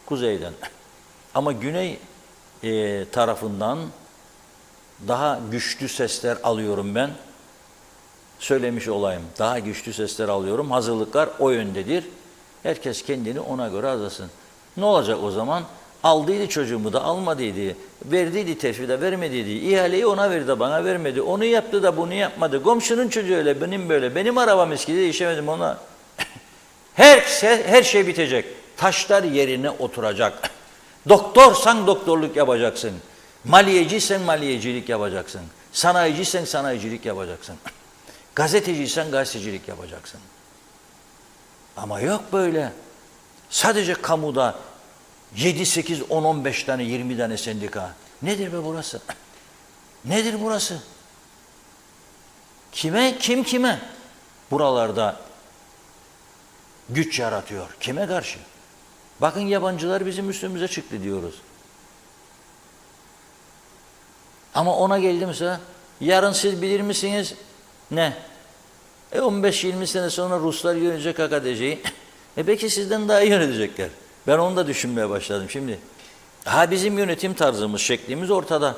kuzeyden. Ama güney tarafından daha güçlü sesler alıyorum ben. Söylemiş olayım. Daha güçlü sesler alıyorum. Hazırlıklar o yöndedir. Herkes kendini ona göre hazırsın. Ne olacak o zaman? Aldıydı çocuğumu da almadıydı. Verdiydi terfi de vermediydi. İhaleyi ona verdi, bana vermedi. Onu yaptı da bunu yapmadı. Komşunun çocuğu öyle, benim böyle. Benim arabam eskidi, değişemedim ona. Her şey bitecek. Taşlar yerine oturacak. Doktorsan doktorluk yapacaksın. Maliyeciysen maliyecilik yapacaksın. Sanayiciysen sanayicilik yapacaksın. Gazeteciysen gazetecilik yapacaksın. Ama yok böyle. Sadece kamuda 7, 8, 10, 15 tane, 20 tane sendika. Nedir be burası? Nedir burası? Kim kime? Buralarda güç yaratıyor. Kime karşı? Bakın yabancılar bizim üstümüze çıktı diyoruz. Ama ona geldi mesela, yarın siz bilir misiniz? Ne? 15-20 sene sonra Ruslar yönetecek AKD'yi. Belki sizden daha iyi yönetecekler. Ben onu da düşünmeye başladım şimdi. Bizim yönetim tarzımız, şeklimiz ortada.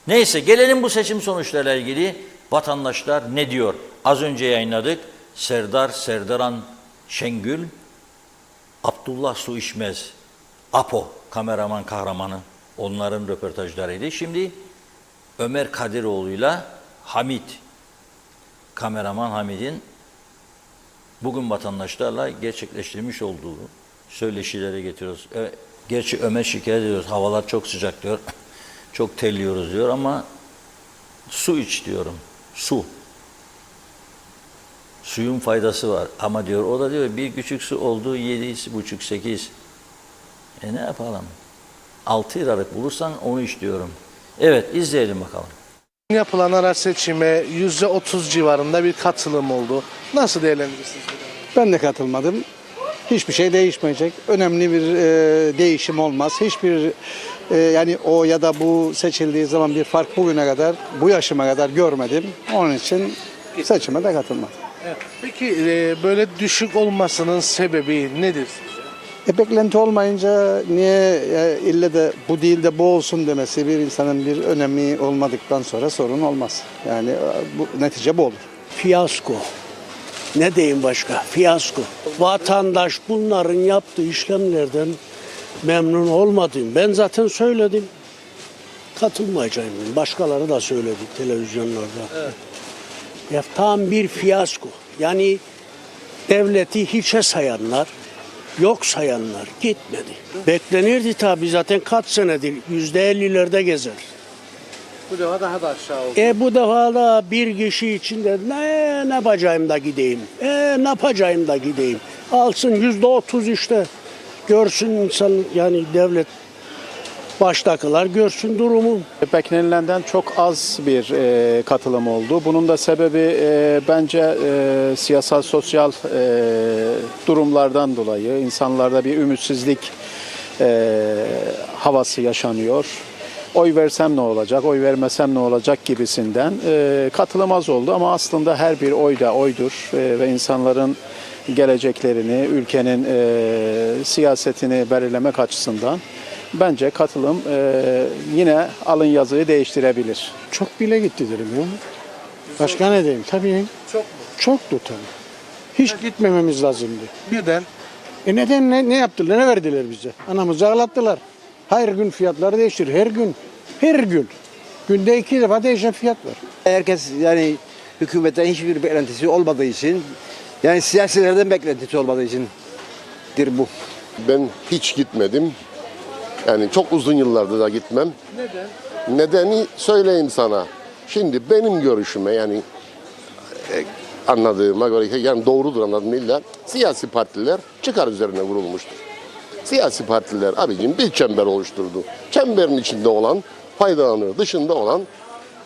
Neyse, gelelim bu seçim sonuçlarıyla ilgili. Vatandaşlar ne diyor? Az önce yayınladık. Serdaran Şengül, Abdullah Su İçmez, Apo kameraman kahramanı, onların röportajlarıydı. Şimdi Ömer Kadiroğlu'yla Hamit, kameraman Hamid'in bugün vatandaşlarla gerçekleştirmiş olduğu söyleşileri getiriyoruz. Gerçi Ömer şikayet ediyoruz, havalar çok sıcak diyor, çok terliyoruz diyor ama su iç diyorum, su. Suyun faydası var ama diyor, o da diyor bir küçük su olduğu 7,5-8. Ne yapalım? 6 liralık bulursan onu iç diyorum. Evet, izleyelim bakalım. Yapılan araç seçime %30 civarında bir katılım oldu. Nasıl değerlendirirsiniz? Ben de katılmadım. Hiçbir şey değişmeyecek. Önemli bir değişim olmaz. Hiçbir yani o ya da bu seçildiği zaman bir fark bugüne kadar, bu yaşıma kadar görmedim. Onun için seçime de katılmadım. Peki böyle düşük olmasının sebebi nedir? Beklenti olmayınca niye ille de bu değil de bu olsun demesi bir insanın bir önemi olmadıktan sonra sorun olmaz. Yani bu netice bu olur. Fiyasko. Ne diyeyim başka? Fiyasko. Vatandaş bunların yaptığı işlemlerden memnun olmadığım. Ben zaten söyledim. Katılmayacağım. Başkaları da söyledi televizyonlarda. Evet. Ya tam bir fiyasko. Yani devleti hiçe sayanlar, yok sayanlar gitmedi. Beklenirdi tabii, zaten kaç senedir %50'lerde gezer. Bu defa daha da aşağı oldu. Bu defa da bir kişi için de ne yapacağım da gideyim. Ne yapacağım da gideyim. Alsın %30 işte. Görsün insan, yani devlet baştakiler görsün durumu. Beklenilenden çok az bir katılım oldu. Bunun da sebebi bence siyasal sosyal durumlardan dolayı insanlarda bir ümitsizlik havası yaşanıyor. Oy versem ne olacak, oy vermesem ne olacak gibisinden katılım az oldu ama aslında her bir oy da oydur ve insanların geleceklerini, ülkenin siyasetini belirlemek açısından bence katılım yine alın yazıyı değiştirebilir. Çok bile gitti derim ya. Başka ne diyeyim? Tabii. Çok mu? Çoktu tabii. Hiç gitmememiz lazımdı. Neden? Neden ne yaptılar? Ne verdiler bize? Anamızı ağlattılar. Her gün fiyatları değiştir. Her gün. Her gün. Günde 2 defa değişen fiyat var. Herkes yani hükümetten hiçbir beklentisi olmadığı için, yani siyasilerden beklentisi olmadığı içindir bu. Ben hiç gitmedim. Yani çok uzun yıllardır da gitmem. Neden? Nedeni söyleyeyim sana. Şimdi benim görüşüme, yani anladığıma göre, yani doğrudur anladığım illa, siyasi partiler çıkar üzerine vurulmuştur. Siyasi partiler abicim bir çember oluşturdu. Çemberin içinde olan faydalanır, dışında olan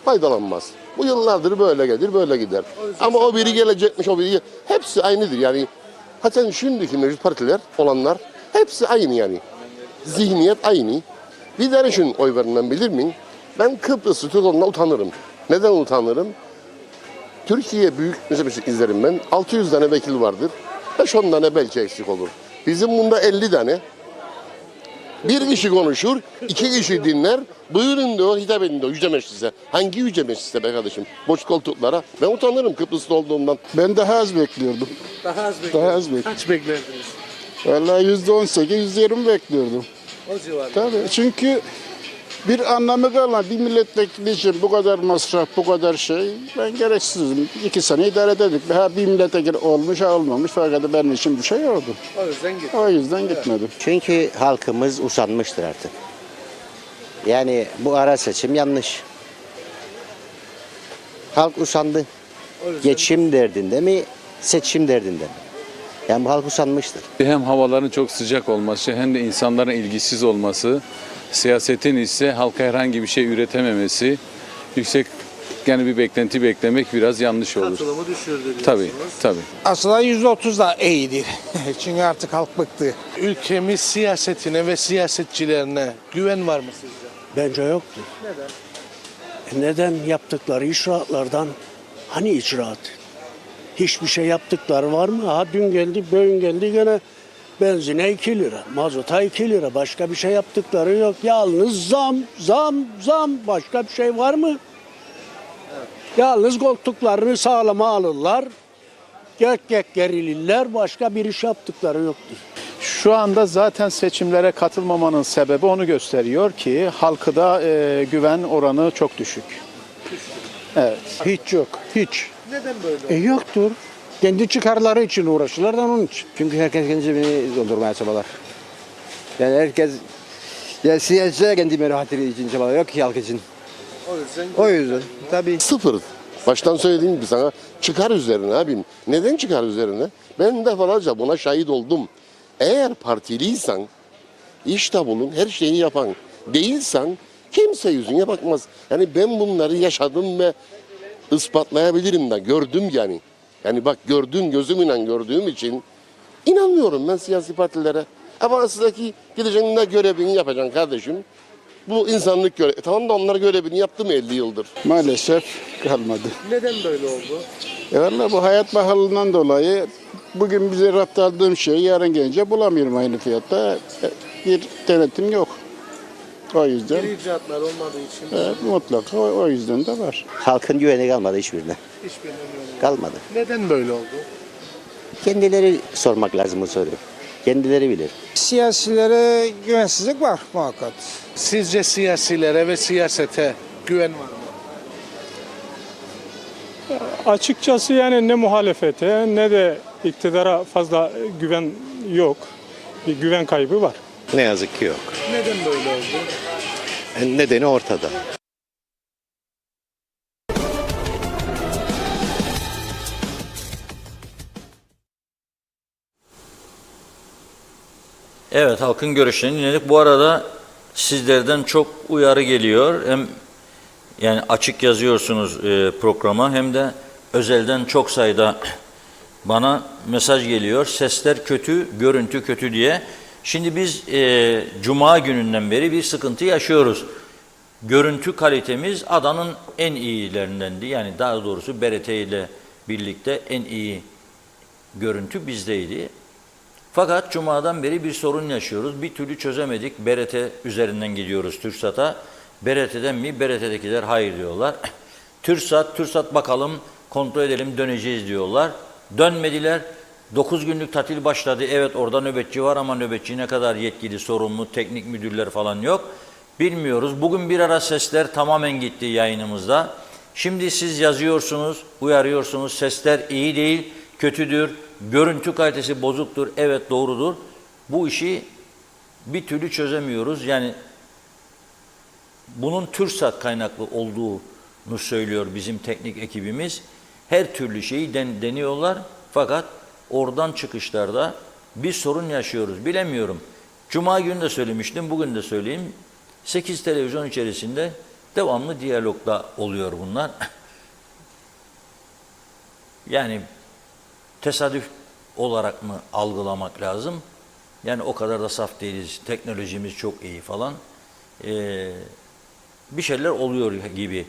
faydalanmaz. Bu yıllardır böyle gelir, böyle gider. Ama o biri gelecekmiş, o biri hepsi aynıdır. Yani hatta şimdiki mevcut partiler olanlar hepsi aynı yani. Zihniyet aynı. Bir tane için oy vermem bilir miyim? Ben Kıbrıs'ı Türk olduğuna utanırım. Neden utanırım? Türkiye büyük, mesela izlerim ben, 600 tane vekil vardır. 5-10 tane belki eksik olur. Bizim bunda 50 tane. Bir kişi konuşur, 2 kişi dinler. Buyurun diyor, hitap edin diyor Yüce Meclis'e. Hangi Yüce Meclis'e be kardeşim? Boş koltuklara. Ben utanırım Kıbrıs'ta olduğumdan. Ben daha az bekliyordum. Daha az Daha az bekliyordum. Kaç beklerdiniz? Vallahi %18, %20 bekliyordum. O civarda. Tabii, çünkü bir anlamı kalmadı. Bir milletvekili için bu kadar masraf, bu kadar şey, ben gereksizim. 2 sene idare ededik. Bir milletvekili olmuş, olmamış fakat benim için bir şey oldu. O yüzden gittim. O yüzden gitmedim. Çünkü halkımız usanmıştır artık. Yani bu ara seçim yanlış. Halk usandı. Geçim derdinde mi, seçim derdinde mi? Yani bu halk usanmıştır. Hem havaların çok sıcak olması hem de insanların ilgisiz olması, siyasetin ise halka herhangi bir şey üretememesi, yüksek yani bir beklenti beklemek biraz yanlış olur. Katılımı düşürdü diyorsunuz. Tabii. Aslında %30 da iyidir. Çünkü artık halk bıktı. Ülkemiz siyasetine ve siyasetçilerine güven var mı sizce? Bence yoktur. Neden? Neden yaptıkları icraatlardan, hani icraat? Hiçbir şey yaptıkları var mı? Ha dün geldi, bugün geldi gene benzine 2 lira, mazota 2 lira. Başka bir şey yaptıkları yok. Yalnız zam. Başka bir şey var mı? Evet. Yalnız koltuklarını sağlama alırlar. Gök gerilirler. Başka bir iş yaptıkları yoktur. Şu anda zaten seçimlere katılmamanın sebebi onu gösteriyor ki halkıda güven oranı çok düşük. Evet. Hiç yok, hiç. Neden böyle? Yoktur. Kendi çıkarları için uğraşırlar da onun için. Çünkü herkes kendi cebini doldurmaya çabalar. Yani herkes, ya siyasetçiler kendi menfaatleri için çabalar, yok ki halk için. O yüzden tabii. Sıfır. Baştan söylediğim gibi sana çıkar üzerine abim. Neden çıkar üzerine? Ben defalarca buna şahit oldum. Eğer partiliysen işte bulun, her şeyi yapan değilsen kimse yüzüne bakmaz. Yani ben bunları yaşadım ve ispatlayabilirim de gördüm yani. Yani bak gördüm, gözümle gördüğüm için İnanmıyorum ben siyasi partilere. Ama aslındaki gideceksin de görevini yapacaksın kardeşim. Bu insanlık görevi. Tamam da onlar görevini yaptı mı 50 yıldır? Maalesef kalmadı. Neden böyle oldu? Valla bu hayat pahalılığından dolayı bugün bize rafta aldığım şeyi yarın gelince bulamıyorum aynı fiyatta. Bir denetim yok. O yüzden icraatlar olmadığı için. mutlaka o yüzden de var. Halkın güveni kalmadı hiçbirine. Hiçbirinin önemi yok. Kalmadı. Neden böyle oldu? Kendileri sormak lazım bu soruyu. Kendileri bilir. Siyasilere güvensizlik var muhakkak. Sizce siyasilere ve siyasete güven var mı? Açıkçası yani ne muhalefete ne de iktidara fazla güven yok. Bir güven kaybı var. Ne yazık ki yok. Neden böyle oldu? Nedeni ortada. Evet, halkın görüşlerini dinledik. Bu arada sizlerden çok uyarı geliyor. Hem yani açık yazıyorsunuz programa hem de özelden çok sayıda bana mesaj geliyor. Sesler kötü, görüntü kötü diye. Şimdi biz Cuma gününden beri bir sıkıntı yaşıyoruz. Görüntü kalitemiz adanın en iyilerindendi. Yani daha doğrusu BRT ile birlikte en iyi görüntü bizdeydi. Fakat Cuma'dan beri bir sorun yaşıyoruz. Bir türlü çözemedik. BRT üzerinden gidiyoruz TÜRSAT'a. BRT'den mi? BRT'dekiler hayır diyorlar. TÜRSAT bakalım kontrol edelim döneceğiz diyorlar. Dönmediler. 9 günlük tatil başladı. Evet orada nöbetçi var ama nöbetçi ne kadar yetkili, sorumlu, teknik müdürler falan yok. Bilmiyoruz. Bugün bir ara sesler tamamen gitti yayınımızda. Şimdi siz yazıyorsunuz, uyarıyorsunuz. Sesler iyi değil, kötüdür. Görüntü kalitesi bozuktur. Evet doğrudur. Bu işi bir türlü çözemiyoruz. Yani bunun TÜRSAT kaynaklı olduğunu söylüyor bizim teknik ekibimiz. Her türlü şeyi deniyorlar. Fakat oradan çıkışlarda bir sorun yaşıyoruz. Bilemiyorum. Cuma günü de söylemiştim, bugün de söyleyeyim. 8 televizyon içerisinde devamlı diyalogda oluyor bunlar. Yani tesadüf olarak mı algılamak lazım? Yani o kadar da saf değiliz. Teknolojimiz çok iyi falan. Bir şeyler oluyor gibi.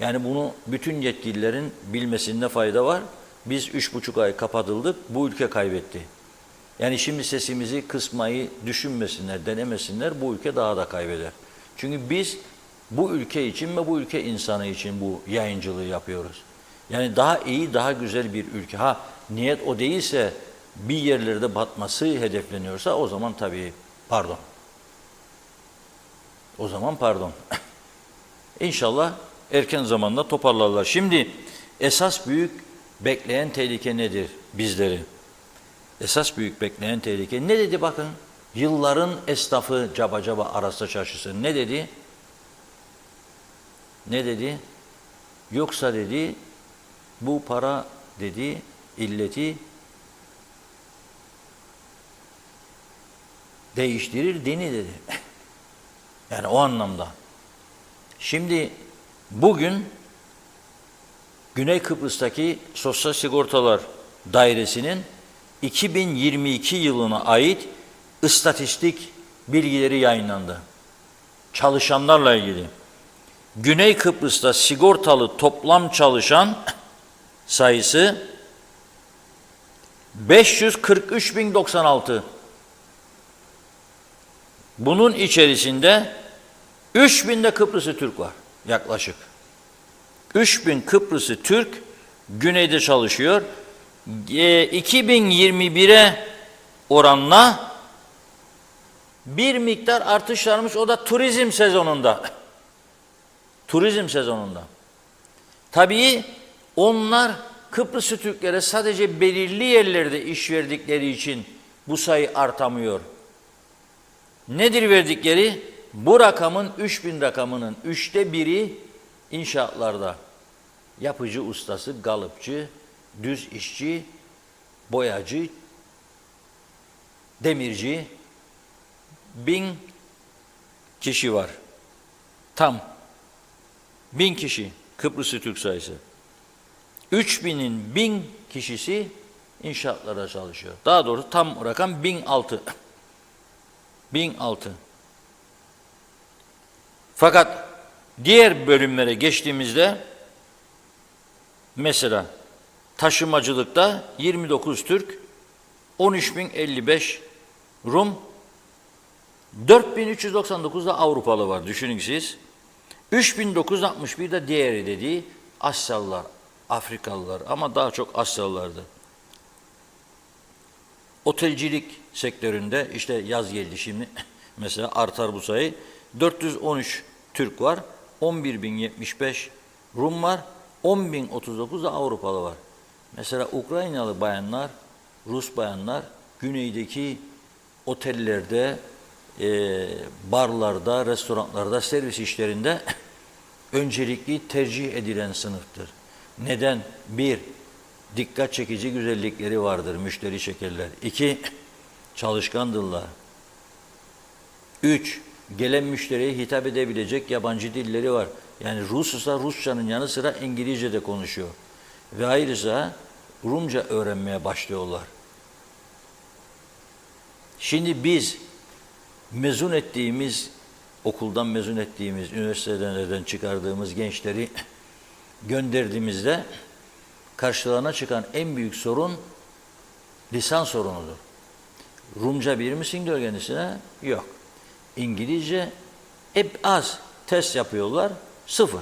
Yani bunu bütün yetkililerin bilmesinde fayda var. Biz 3,5 ay kapatıldık. Bu ülke kaybetti. Yani şimdi sesimizi kısmayı düşünmesinler, denemesinler. Bu ülke daha da kaybeder. Çünkü biz bu ülke için ve bu ülke insanı için bu yayıncılığı yapıyoruz. Yani daha iyi, daha güzel bir ülke. Ha niyet o değilse, bir yerlerde batması hedefleniyorsa o zaman tabii pardon. O zaman pardon. İnşallah erken zamanda toparlarlar. Şimdi esas büyük bekleyen tehlike nedir bizleri? Esas büyük bekleyen tehlike ne dedi bakın? Yılların esnafı Caba Arasa Çarşısı ne dedi? Ne dedi? Yoksa dedi bu para dedi illeti değiştirir dini dedi. Yani o anlamda. Şimdi bugün Güney Kıbrıs'taki Sosyal Sigortalar Dairesi'nin 2022 yılına ait istatistik bilgileri yayınlandı. Çalışanlarla ilgili. Güney Kıbrıs'ta sigortalı toplam çalışan sayısı 543.096. Bunun içerisinde 3.000'de Kıbrıslı Türk var yaklaşık. 3.000 Kıbrıslı Türk güneyde çalışıyor. 2021'e oranla bir miktar artışlarmış, o da turizm sezonunda. Turizm sezonunda. Tabii onlar Kıbrıslı Türklere sadece belirli yerlerde iş verdikleri için bu sayı artamıyor. Nedir verdikleri? Bu rakamın 3.000 rakamının 1/3 inşaatlarda. Yapıcı ustası, kalıpçı, düz işçi, boyacı, demirci, 1000 kişi var. Tam 1000 kişi Kıbrıslı Türk sayısı. 3000'in 1000 kişisi inşaatlarda çalışıyor. Daha doğrusu tam rakam 1006. 1006. Fakat diğer bölümlere geçtiğimizde mesela taşımacılıkta 29 Türk, 13.055 Rum, 4.399 da Avrupalı var. Düşünün siz. 3.961 de diğeri dediği Asyalılar, Afrikalılar ama daha çok Asyalılardı. Otelcilik sektöründe işte yaz geldi şimdi mesela artar bu sayı. 413 Türk var, 11.075 Rum var, 10.039 da Avrupalı var. Mesela Ukraynalı bayanlar, Rus bayanlar güneydeki otellerde, barlarda, restoranlarda, servis işlerinde öncelikli tercih edilen sınıftır. Neden? Bir, dikkat çekici güzellikleri vardır, müşteri çekerler. İki, çalışkandırlar. Üç, gelen müşteriye hitap edebilecek yabancı dilleri var. Yani Rus'sa Rusçanın yanı sıra İngilizce de konuşuyor. Ve ayrıca Rumca öğrenmeye başlıyorlar. Şimdi biz mezun ettiğimiz, okuldan mezun ettiğimiz, üniversitelerden çıkardığımız gençleri gönderdiğimizde karşılarına çıkan en büyük sorun lisan sorunudur. Rumca bilir misin diyor kendisine? Yok. İngilizce hep az. Test yapıyorlar. 0.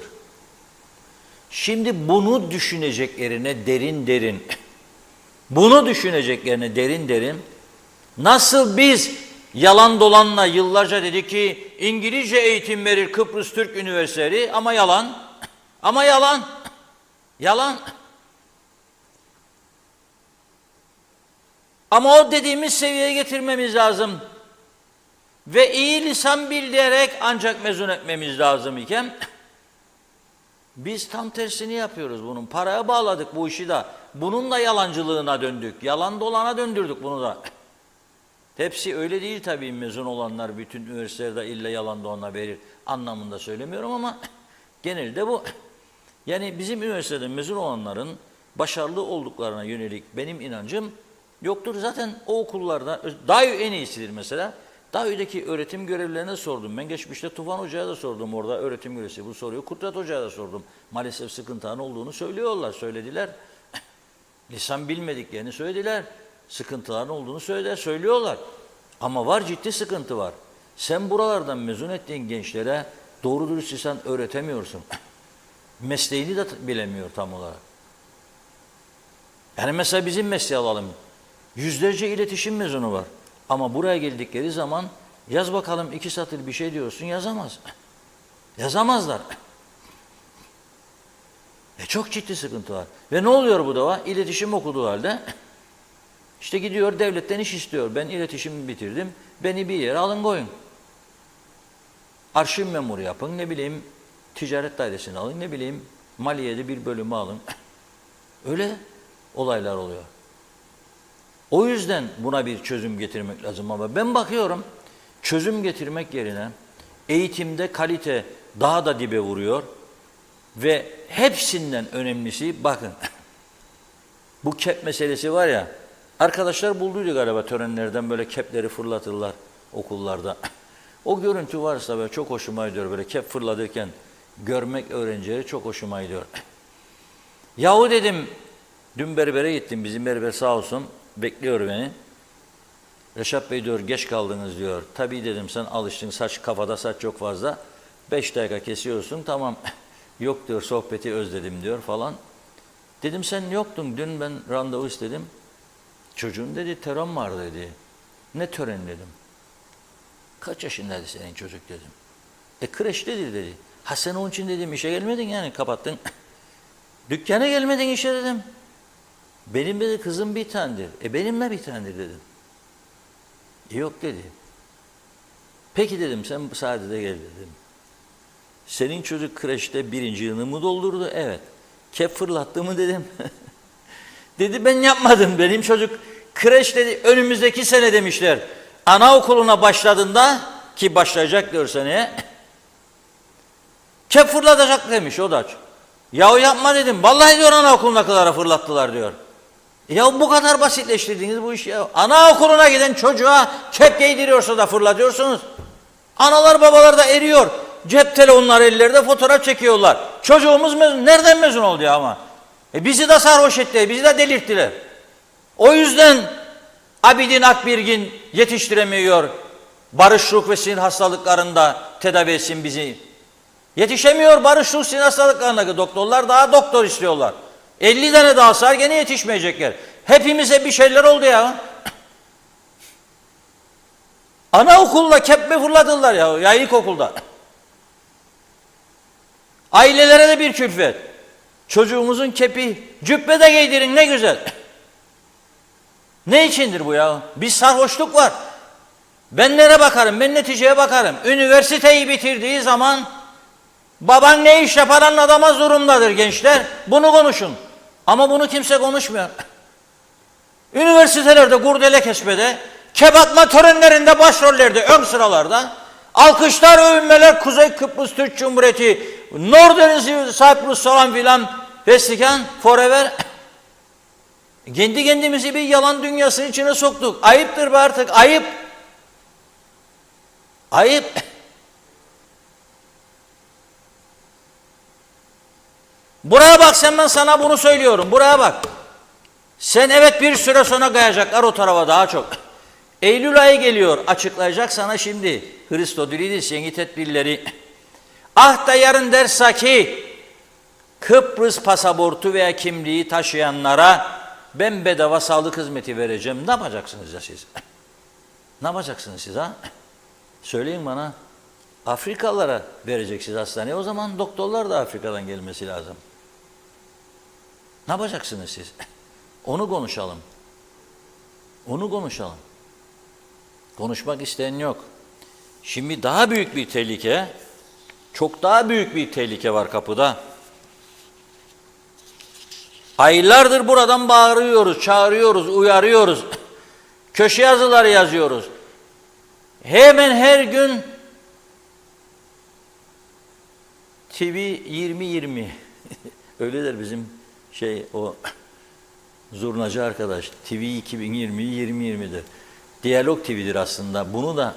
Şimdi bunu düşüneceklerine derin bunu düşüneceklerine derin nasıl biz yalan dolanla yıllarca dedik ki İngilizce eğitim verir Kıbrıs Türk Üniversiteleri ama yalan. Ama o dediğimiz seviyeye getirmemiz lazım. Ve iyi lisan bildirerek ancak mezun etmemiz lazım iken biz tam tersini yapıyoruz bunun. Paraya bağladık bu işi de. Bunun da yalancılığına döndük. Yalan dolana döndürdük bunu da. Hepsi öyle değil tabii mezun olanlar bütün üniversitelerde illa yalan dolana verir anlamında söylemiyorum ama genelde bu. Yani bizim üniversiteden mezun olanların başarılı olduklarına yönelik benim inancım yoktur. Zaten o okullarda, DAÜ en iyisidir mesela. DAÜ'deki öğretim görevlilerine sordum. Ben geçmişte Tufan Hoca'ya da sordum orada öğretim görevlisi bu soruyu. Kudret Hoca'ya da sordum. Maalesef sıkıntıların olduğunu söylediler. Lisan bilmediklerini söylediler. Sıkıntıların olduğunu söylüyorlar. Ama var ciddi sıkıntı var. Sen buralardan mezun ettiğin gençlere doğru dürüst lisan öğretemiyorsun. Mesleğini de bilemiyor tam olarak. Yani mesela bizim mesleği alalım. Yüzlerce iletişim mezunu var. Ama buraya geldikleri zaman yaz bakalım 2 satır bir şey diyorsun yazamaz. Yazamazlar. Çok ciddi sıkıntı var. Ve ne oluyor bu da var? İletişim okuduğu halde işte gidiyor devletten iş istiyor. Ben iletişimi bitirdim. Beni bir yere alın koyun. Arşiv memuru yapın. Ne bileyim ticaret dairesini alın. Ne bileyim maliyede bir bölümü alın. Öyle olaylar oluyor. O yüzden buna bir çözüm getirmek lazım ama ben bakıyorum çözüm getirmek yerine eğitimde kalite daha da dibe vuruyor ve hepsinden önemlisi bakın bu kep meselesi var ya arkadaşlar bulduydu galiba törenlerden böyle kepleri fırlatırlar okullarda. O görüntü varsa böyle çok hoşuma gidiyor böyle kep fırlatırken görmek öğrencileri çok hoşuma gidiyor. Yahu dedim dün berbere gittim bizim berber sağ olsun. Bekliyor beni. Reşat Bey diyor geç kaldınız diyor. Tabii dedim sen alıştın kafada saç çok fazla. 5 dakika kesiyorsun tamam. Yok diyor sohbeti özledim diyor falan. Dedim sen yoktun dün ben randevu istedim. Çocuğun dedi tören var dedi. Ne tören dedim. Kaç yaşındaydı senin çocuk dedim. Kreştedir dedi. Ha sen onun için dedim işe gelmedin yani kapattın. Dükkana gelmedin işe dedim. Benim dedi kızım bir tanedir. Benimle bir tanedir dedim. Yok dedi. Peki dedim sen sadede gel dedim. Senin çocuk kreşte 1. yılını mı doldurdu? Evet. Kep fırlattı mı dedim. Dedi ben yapmadım. Benim çocuk kreş dedi önümüzdeki sene demişler. Anaokuluna başladığında ki başlayacak diyor seneye. Kep fırlatacak demiş o da. Yahu yapma dedim. Vallahi diyor anaokuluna kadar fırlattılar diyor. Ya bu kadar basitleştirdiniz bu işi ya. Anaokuluna giden çocuğa kep giydiriyorsa da fırlatıyorsunuz. Analar babalar da eriyor. Cep telefonları ellerde fotoğraf çekiyorlar. Çocuğumuz nereden mezun oldu ya ama? Bizi de sarhoş ettiler, bizi de delirttiler. O yüzden Abidin Akbirgin yetiştiremiyor. Barışçılık ve sinir hastalıklarında tedavi etsin bizi. Yetişemiyor barışçılık sinir hastalıklarındaki doktorlar, daha doktor istiyorlar. 50 tane daha sar gene yetişmeyecekler. Hepimize bir şeyler oldu ya. Anaokulda kepme fırladılar ya ilkokulda. Ailelere de bir külfet. Çocuğumuzun kepi cübbede giydirin ne güzel. Ne içindir bu ya? Bir sarhoşluk var. Ben nereye bakarım? Ben neticeye bakarım. Üniversiteyi bitirdiği zaman baban ne iş yapar anlatamaz durumdadır gençler. Bunu konuşun. Ama bunu kimse konuşmuyor. Üniversitelerde kurdele kesmede, kebapma törenlerinde başrollerde, ön sıralarda, alkışlar, övünmeler, Kuzey Kıbrıs Türk Cumhuriyeti, Northern Cyprus falan filan, Vatikan, forever. Kendi kendimizi bir yalan dünyasının içine soktuk. Ayıptır be artık, ayıp. Ayıp. Buraya bak sen, ben sana bunu söylüyorum. Buraya bak. Sen evet bir süre sonra kayacaklar o tarafa daha çok. Eylül ayı geliyor. Açıklayacak sana şimdi. Christodülidis yeni tedbirleri. Ah da yarın derse ki Kıbrıs pasaportu veya kimliği taşıyanlara ben bedava sağlık hizmeti vereceğim. Ne yapacaksınız ya siz? Ne yapacaksınız siz ha? Söyleyin bana. Afrikalılara vereceksiniz hastaneye. O zaman doktorlar da Afrika'dan gelmesi lazım. Ne yapacaksınız siz? Onu konuşalım. Onu konuşalım. Konuşmak isteyen yok. Şimdi daha büyük bir tehlike, çok daha büyük bir tehlike var kapıda. Aylardır buradan bağırıyoruz, çağırıyoruz, uyarıyoruz. Köşe yazıları yazıyoruz. Hemen her gün TV 2020 öyle der bizim o zurnacı arkadaş. TV 2020 2020'dir. Diyalog TV'dir aslında. Bunu da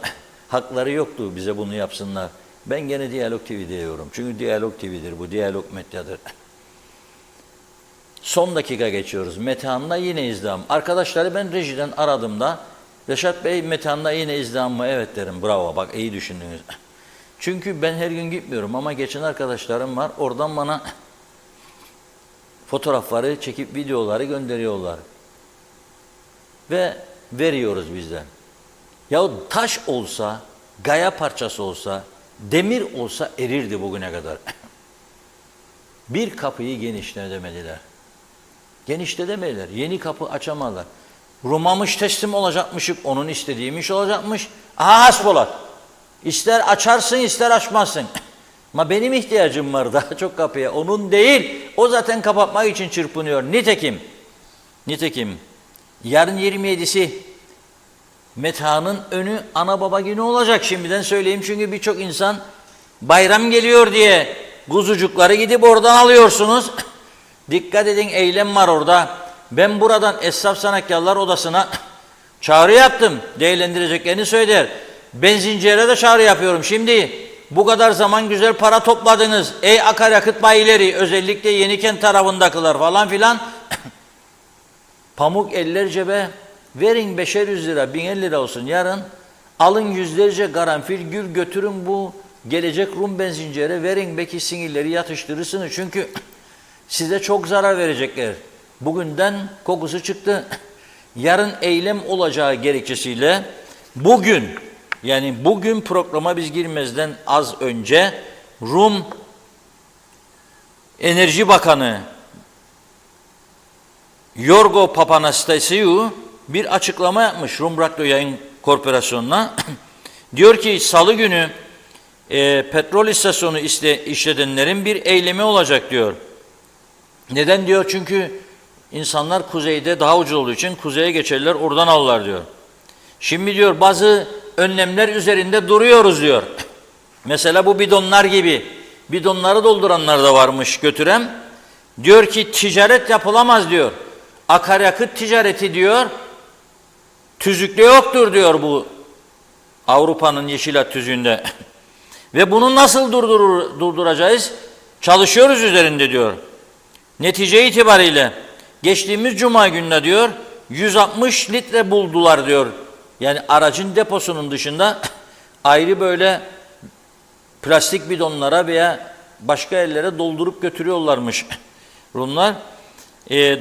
hakları yoktu bize bunu yapsınlar. Ben gene Diyalog TV diyorum. Çünkü Diyalog TV'dir bu. Diyalog medyadır. Son dakika geçiyoruz. Metehan'da yine izdiham. Arkadaşları ben rejiden aradığımda Reşat Bey Metehan'da yine izdiham mı? Evet derim. Bravo bak iyi düşündünüz. Çünkü ben her gün gitmiyorum ama geçen arkadaşlarım var. Oradan bana fotoğrafları çekip videoları gönderiyorlar. Ve veriyoruz bizden. Ya taş olsa, gaya parçası olsa, demir olsa erirdi bugüne kadar. Bir kapıyı genişletemediler. Genişletemediler. Yeni kapı açamadılar. Rumamış teslim olacakmışık, onun istediğiymiş olacakmış. Aha hasbolat. İster açarsın, ister açmazsın. Ama benim ihtiyacım var daha çok kapıya. Onun değil. O zaten kapatmak için çırpınıyor. Nitekim yarın 27'si Metehan'ın önü ana baba günü olacak şimdiden söyleyeyim. Çünkü birçok insan bayram geliyor diye kuzucukları gidip oradan alıyorsunuz. Dikkat edin, eylem var orada. Ben buradan Esnaf Sanatkarlar Odası'na çağrı yaptım. Değerlendireceklerini söyler. Benzincilere de çağrı yapıyorum. Şimdi bu kadar zaman güzel para topladınız. Ey akaryakıt bayileri, özellikle Yenikent tarafındakiler falan filan. Pamuk eller cebe. Verin 500 lira, 1050 lira olsun yarın. Alın yüzlerce karanfil, gül götürün bu gelecek Rum benzincilere verin. Belki sinirleri yatıştırırsınız. Çünkü size çok zarar verecekler. Bugünden kokusu çıktı. Yarın eylem olacağı gerekçesiyle bugün programa biz girmezden az önce Rum Enerji Bakanı Yorgo Papanastasiou bir açıklama yapmış Rum Radyo Yayın Korporasyonu'na. Diyor ki salı günü petrol istasyonu işletenlerin bir eylemi olacak diyor. Neden diyor? Çünkü insanlar kuzeyde daha ucuz olduğu için kuzeye geçerler, oradan alırlar diyor. Şimdi diyor bazı önlemler üzerinde duruyoruz diyor. Mesela bu bidonlar gibi. Bidonları dolduranlar da varmış götüren. Diyor ki ticaret yapılamaz diyor. akaryakıt ticareti diyor, tüzükle yoktur diyor bu Avrupa'nın yeşil hat tüzüğünde. Ve bunu nasıl durduracağız? Çalışıyoruz üzerinde diyor. Netice itibariyle geçtiğimiz cuma gününe diyor 160 litre buldular diyor. Yani aracın deposunun dışında ayrı böyle plastik bidonlara veya başka yerlere doldurup götürüyorlarmış Rumlar.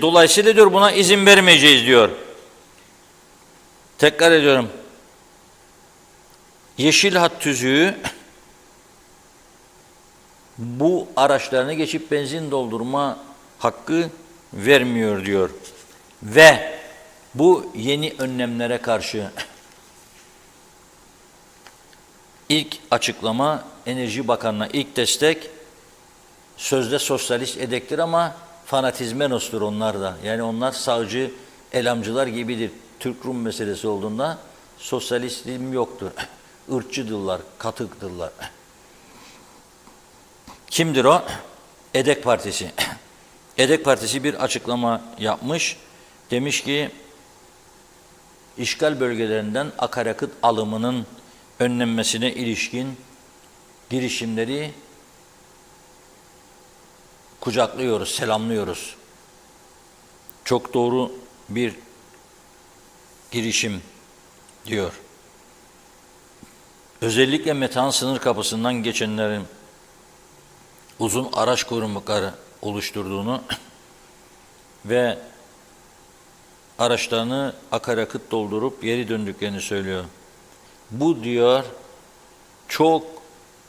Dolayısıyla diyor buna izin vermeyeceğiz diyor. Tekrar ediyorum. Yeşil hat tüzüğü bu araçlarını geçip benzin doldurma hakkı vermiyor diyor. Ve bu yeni önlemlere karşı ilk açıklama Enerji Bakanı'na ilk destek sözde sosyalist edektir ama fanatizmenostur onlar da. Yani onlar sağcı, elamcılar gibidir. Türk-Rum meselesi olduğunda sosyalizm yoktur. Irkçıdırlar, katıktırlar. Kimdir o? EDEK Partisi. EDEK Partisi bir açıklama yapmış. Demiş ki işgal bölgelerinden akaryakıt alımının önlenmesine ilişkin girişimleri kucaklıyoruz, selamlıyoruz. Çok doğru bir girişim diyor. Özellikle Metehan sınır kapısından geçenlerin uzun araç kuyrukları oluşturduğunu ve araçlarını akaryakıt doldurup geri döndüklerini söylüyor. Bu diyor çok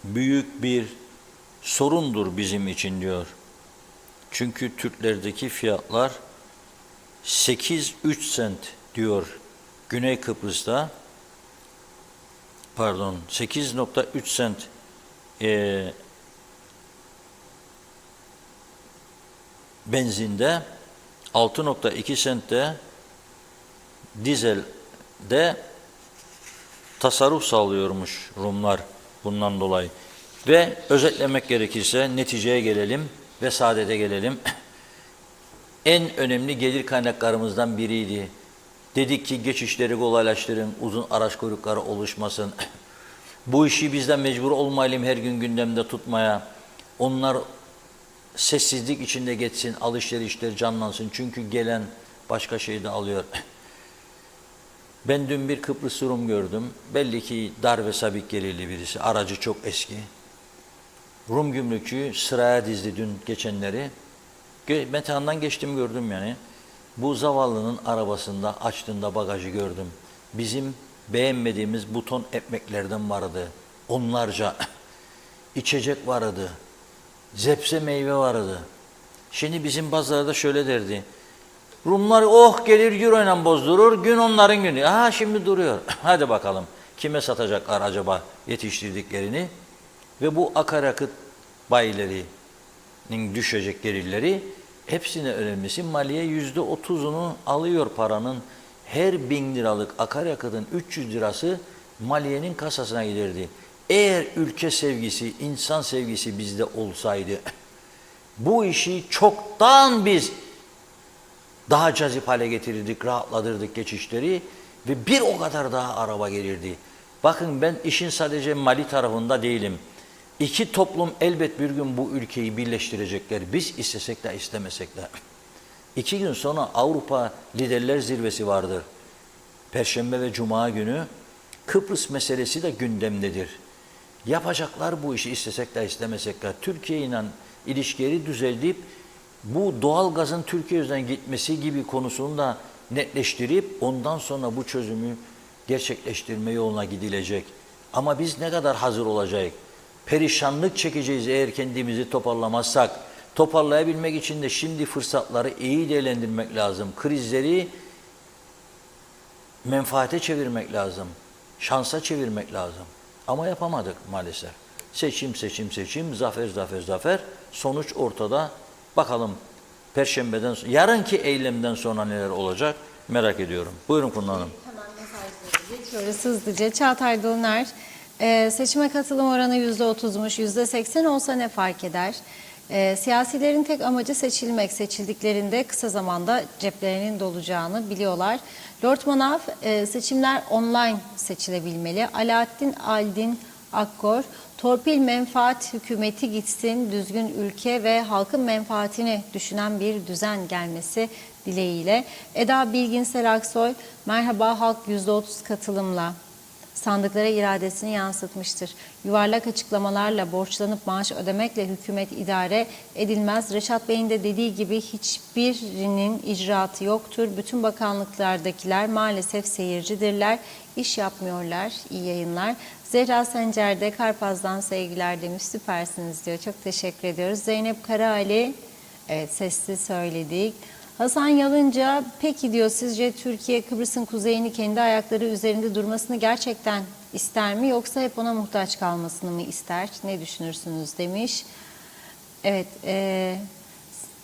büyük bir sorundur bizim için diyor. Çünkü Türklerdeki fiyatlar 8,3 sent diyor Güney Kıbrıs'ta, pardon 8,3 sent benzinde, 6,2 sentte dizelde tasarruf sağlıyormuş Rumlar bundan dolayı. Ve özetlemek gerekirse neticeye gelelim ve saadete gelelim. En önemli gelir kaynaklarımızdan biriydi. Dedik ki geçişleri kolaylaştırın, uzun araç kuyrukları oluşmasın. Bu işi bizden mecbur olmayalım her gün gündemde tutmaya. Onlar sessizlik içinde geçsin, alışverişler canlansın. Çünkü gelen başka şey de alıyor. Ben dün bir Kıbrıs Rum gördüm. Belli ki dar ve sabit gelirli birisi. Aracı çok eski. Rum gümrükçü sıraya dizdi dün geçenleri. Metehan'dan geçtim gördüm yani. Bu zavallının arabasında açtığında bagajı gördüm. Bizim beğenmediğimiz buton ekmeklerden vardı. Onlarca içecek vardı. Zepse meyve vardı. Şimdi bizim pazarda şöyle derdi. Rumlar oh gelir euro ile bozdurur, gün onların günü. Aha şimdi duruyor. Hadi bakalım kime satacaklar acaba yetiştirdiklerini? Ve bu akaryakıt bayilerinin düşecek gelirleri hepsine önemlisi maliye %30'unu alıyor paranın. Her 1000 liralık akaryakıtın 300 lirası maliyenin kasasına giderdi. Eğer ülke sevgisi, insan sevgisi bizde olsaydı bu işi çoktan biz daha cazip hale getirirdik, rahatlatırdık geçişleri ve bir o kadar daha araba gelirdi. Bakın ben işin sadece mali tarafında değilim. İki toplum elbet bir gün bu ülkeyi birleştirecekler. Biz istesek de istemesek de. 2 gün sonra Avrupa Liderler Zirvesi vardır. Perşembe ve Cuma günü Kıbrıs meselesi de gündemdedir. Yapacaklar bu işi istesek de istemesek de. Türkiye ile ilişkileri düzeltip bu doğal gazın Türkiye üzerinden gitmesi gibi konusunu da netleştirip ondan sonra bu çözümü gerçekleştirme yoluna gidilecek. Ama biz ne kadar hazır olacağız? Perişanlık çekeceğiz eğer kendimizi toparlamazsak. Toparlayabilmek için de şimdi fırsatları iyi değerlendirmek lazım. Krizleri menfaate çevirmek lazım. Şansa çevirmek lazım. Ama yapamadık maalesef. Seçim, zafer. Sonuç ortada. Bakalım Perşembeden sonra, yarınki eylemden sonra neler olacak merak ediyorum. Buyurun Funda Hanım. Hemen mesajları geçiyoruz hızlıca. Çağatay Dolunay, seçime katılım oranı %30'muş, %80 olsa ne fark eder? Siyasilerin tek amacı seçilmek. Seçildiklerinde kısa zamanda ceplerinin dolacağını biliyorlar. Lord Manav, seçimler online seçilebilmeli. Alaaddin Aldin Akkor, torpil menfaat hükümeti gitsin, düzgün ülke ve halkın menfaatini düşünen bir düzen gelmesi dileğiyle. Eda Bilginsel Aksoy, merhaba halk %30 katılımla sandıklara iradesini yansıtmıştır. Yuvarlak açıklamalarla, borçlanıp maaş ödemekle hükümet idare edilmez. Reşat Bey'in de dediği gibi hiçbirinin icraatı yoktur. Bütün bakanlıklardakiler maalesef seyircidirler, iş yapmıyorlar. İyi yayınlar. Zehra Sencer de Karpaz'dan sevgiler demiş, süpersiniz diyor. Çok teşekkür ediyoruz. Zeynep Karaali, evet sesli söyledik. Hasan Yalınca, peki diyor, sizce Türkiye Kıbrıs'ın kuzeyini kendi ayakları üzerinde durmasını gerçekten ister mi, yoksa hep ona muhtaç kalmasını mı ister? Ne düşünürsünüz demiş. Evet,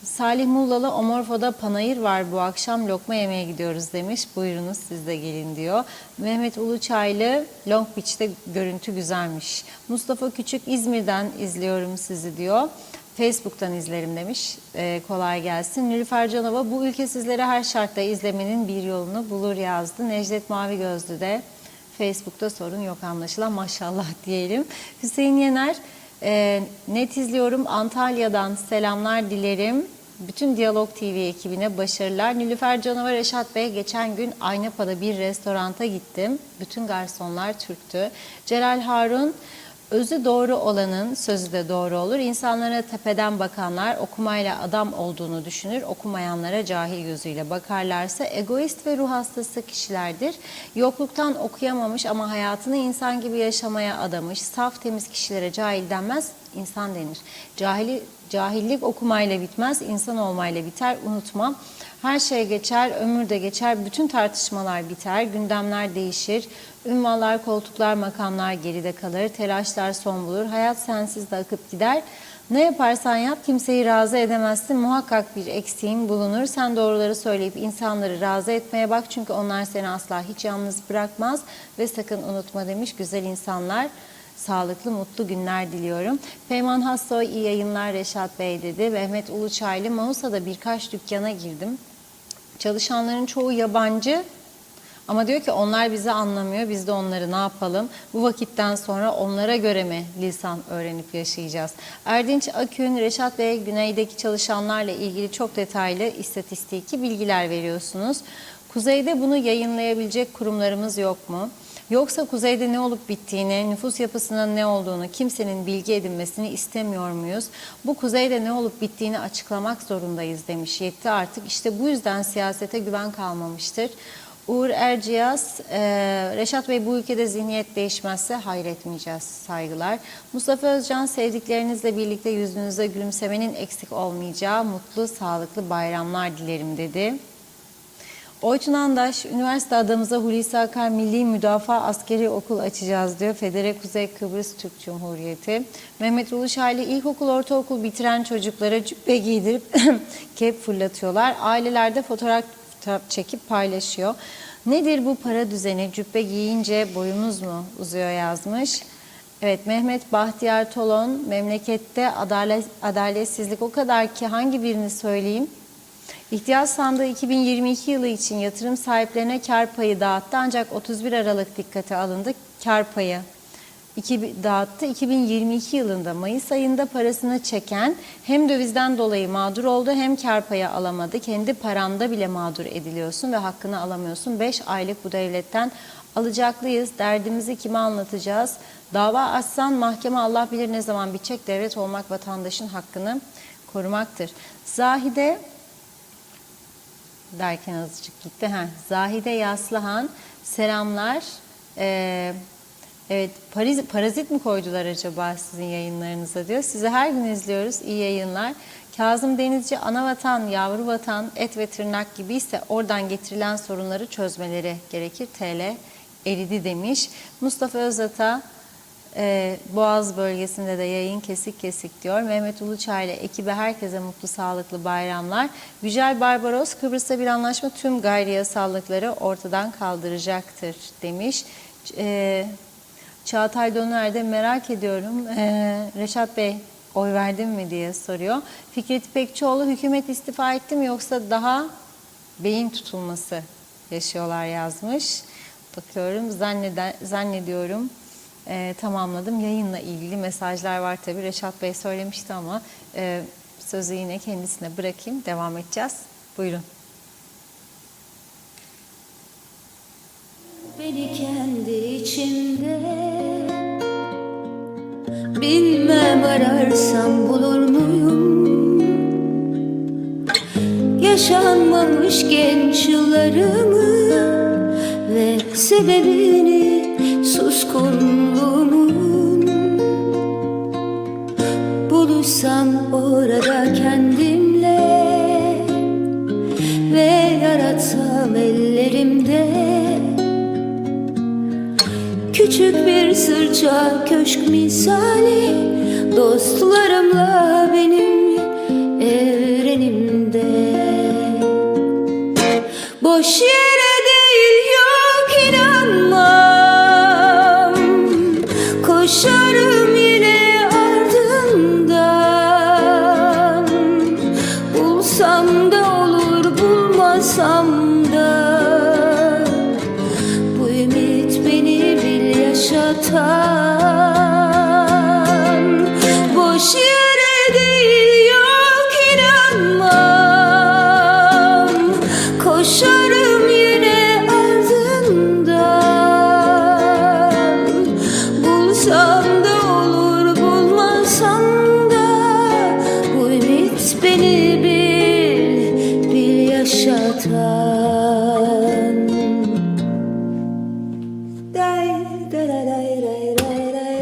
Salih Mullalı, Omorfo'da panayır var, bu akşam lokma yemeye gidiyoruz demiş. Buyurunuz siz de gelin diyor. Mehmet Uluçaylı, Long Beach'te görüntü güzelmiş. Mustafa Küçük, İzmir'den izliyorum sizi diyor. Facebook'tan izlerim demiş. Kolay gelsin. Nilüfer Canova, bu ülke sizlere her şartta izlemenin bir yolunu bulur yazdı. Necdet Mavi Gözlü de Facebook'ta sorun yok anlaşılan, maşallah diyelim. Hüseyin Yener, net izliyorum, Antalya'dan selamlar dilerim. Bütün Diyalog TV ekibine başarılar. Nilüfer Canova, Reşat Bey, geçen gün Aynapa'da bir restoranta gittim. Bütün garsonlar Türktü. Celal Harun, özü doğru olanın sözü de doğru olur. İnsanlara tepeden bakanlar okumayla adam olduğunu düşünür. Okumayanlara cahil gözüyle bakarlarsa egoist ve ruh hastası kişilerdir. Yokluktan okuyamamış ama hayatını insan gibi yaşamaya adamış, saf temiz kişilere cahil denmez, insan denir. Cahillik okumayla bitmez, insan olmayla biter. Unutma. Her şey geçer, ömür de geçer, bütün tartışmalar biter, gündemler değişir, ünvanlar, koltuklar, makamlar geride kalır, telaşlar son bulur, hayat sensiz de akıp gider. Ne yaparsan yap kimseyi razı edemezsin, muhakkak bir eksiğin bulunur. Sen doğruları söyleyip insanları razı etmeye bak, çünkü onlar seni asla hiç yalnız bırakmaz ve sakın unutma demiş. Güzel insanlar, sağlıklı, mutlu günler diliyorum. Peyman Hassoy, iyi yayınlar Reşat Bey dedi. Mehmet Uluçaylı, Mausa'da birkaç dükkana girdim. Çalışanların çoğu yabancı ama diyor ki onlar bizi anlamıyor, biz de onları ne yapalım? Bu vakitten sonra onlara göre mi lisan öğrenip yaşayacağız? Erdinç Akün, Reşat Bey, güneydeki çalışanlarla ilgili çok detaylı istatistiki bilgiler veriyorsunuz. Kuzeyde bunu yayınlayabilecek kurumlarımız yok mu? Yoksa kuzeyde ne olup bittiğini, nüfus yapısının ne olduğunu kimsenin bilgi edinmesini istemiyor muyuz? Bu kuzeyde ne olup bittiğini açıklamak zorundayız demiş. Yetti artık. İşte bu yüzden siyasete güven kalmamıştır. Uğur Erciyaz, Reşat Bey, bu ülkede zihniyet değişmezse hayretmeyeceğiz. Saygılar. Mustafa Özcan, sevdiklerinizle birlikte yüzünüze gülümsemenin eksik olmayacağı mutlu, sağlıklı bayramlar dilerim dedi. Oytun Andaş, üniversite adamıza Hulusi Akar Milli Müdafaa Askeri Okul açacağız diyor. Federe Kuzey Kıbrıs Türk Cumhuriyeti. Mehmet Uluşaylı, ilkokul, ortaokul bitiren çocuklara cübbe giydirip kep fırlatıyorlar. Ailelerde fotoğraf çekip paylaşıyor. Nedir bu para düzeni? Cübbe giyince boyumuz mu uzuyor yazmış. Evet, Mehmet Bahtiyar Tolon, memlekette adaletsizlik o kadar ki hangi birini söyleyeyim? İhtiyaç sandığı 2022 yılı için yatırım sahiplerine kar payı dağıttı, ancak 31 Aralık dikkate alındı. Kar payı dağıttı. 2022 yılında Mayıs ayında parasını çeken hem dövizden dolayı mağdur oldu, hem kar payı alamadı. Kendi paranda bile mağdur ediliyorsun ve hakkını alamıyorsun. 5 aylık bu devletten alacaklıyız. Derdimizi kime anlatacağız? Dava açsan mahkeme Allah bilir ne zaman bitecek. Devlet olmak vatandaşın hakkını korumaktır. Zahide derken azıcık gitti. Zahide Yaslıhan, selamlar. Evet, parazit mi koydular acaba sizin yayınlarınıza diyor. Sizi her gün izliyoruz. İyi yayınlar. Kazım Denizci, ana vatan, yavru vatan, et ve tırnak gibiyse oradan getirilen sorunları çözmeleri gerekir. TL eridi demiş. Mustafa Özata, Boğaz bölgesinde de yayın kesik kesik diyor. Mehmet Uluçay ile ekibe herkese mutlu, sağlıklı bayramlar. Yücel Barbaros, Kıbrıs'ta bir anlaşma tüm gayri yasallıkları ortadan kaldıracaktır demiş. Çağatay Döner'de merak ediyorum. Reşat Bey, oy verdin mi diye soruyor. Fikret İpekçioğlu hükümet istifa etti mi yoksa daha beyin tutulması yaşıyorlar yazmış. Bakıyorum zannediyorum tamamladım. Yayınla ilgili mesajlar var tabii. Reşat Bey söylemişti ama sözü yine kendisine bırakayım. Devam edeceğiz. Buyurun. Beni kendi içimde bilmem ararsam bulur muyum? Yaşanmamış genç yıllarımı ve sebebini suskunluğumun. Buluşsam orada kendimle ve yaratsam ellerimde küçük bir sırça köşk misali dostlarımla benim evrenimde. Boş yere değil yok inanmam, koşarım yine ardından. Bulsam da olur bulmasam da bu ümit beni bil yaşatan. Boş yere değil yok inanmam, koşarım yine ardından. Bulsam da olur bulmasam da bu ümit beni bil yaşatan. Day day day day day day day.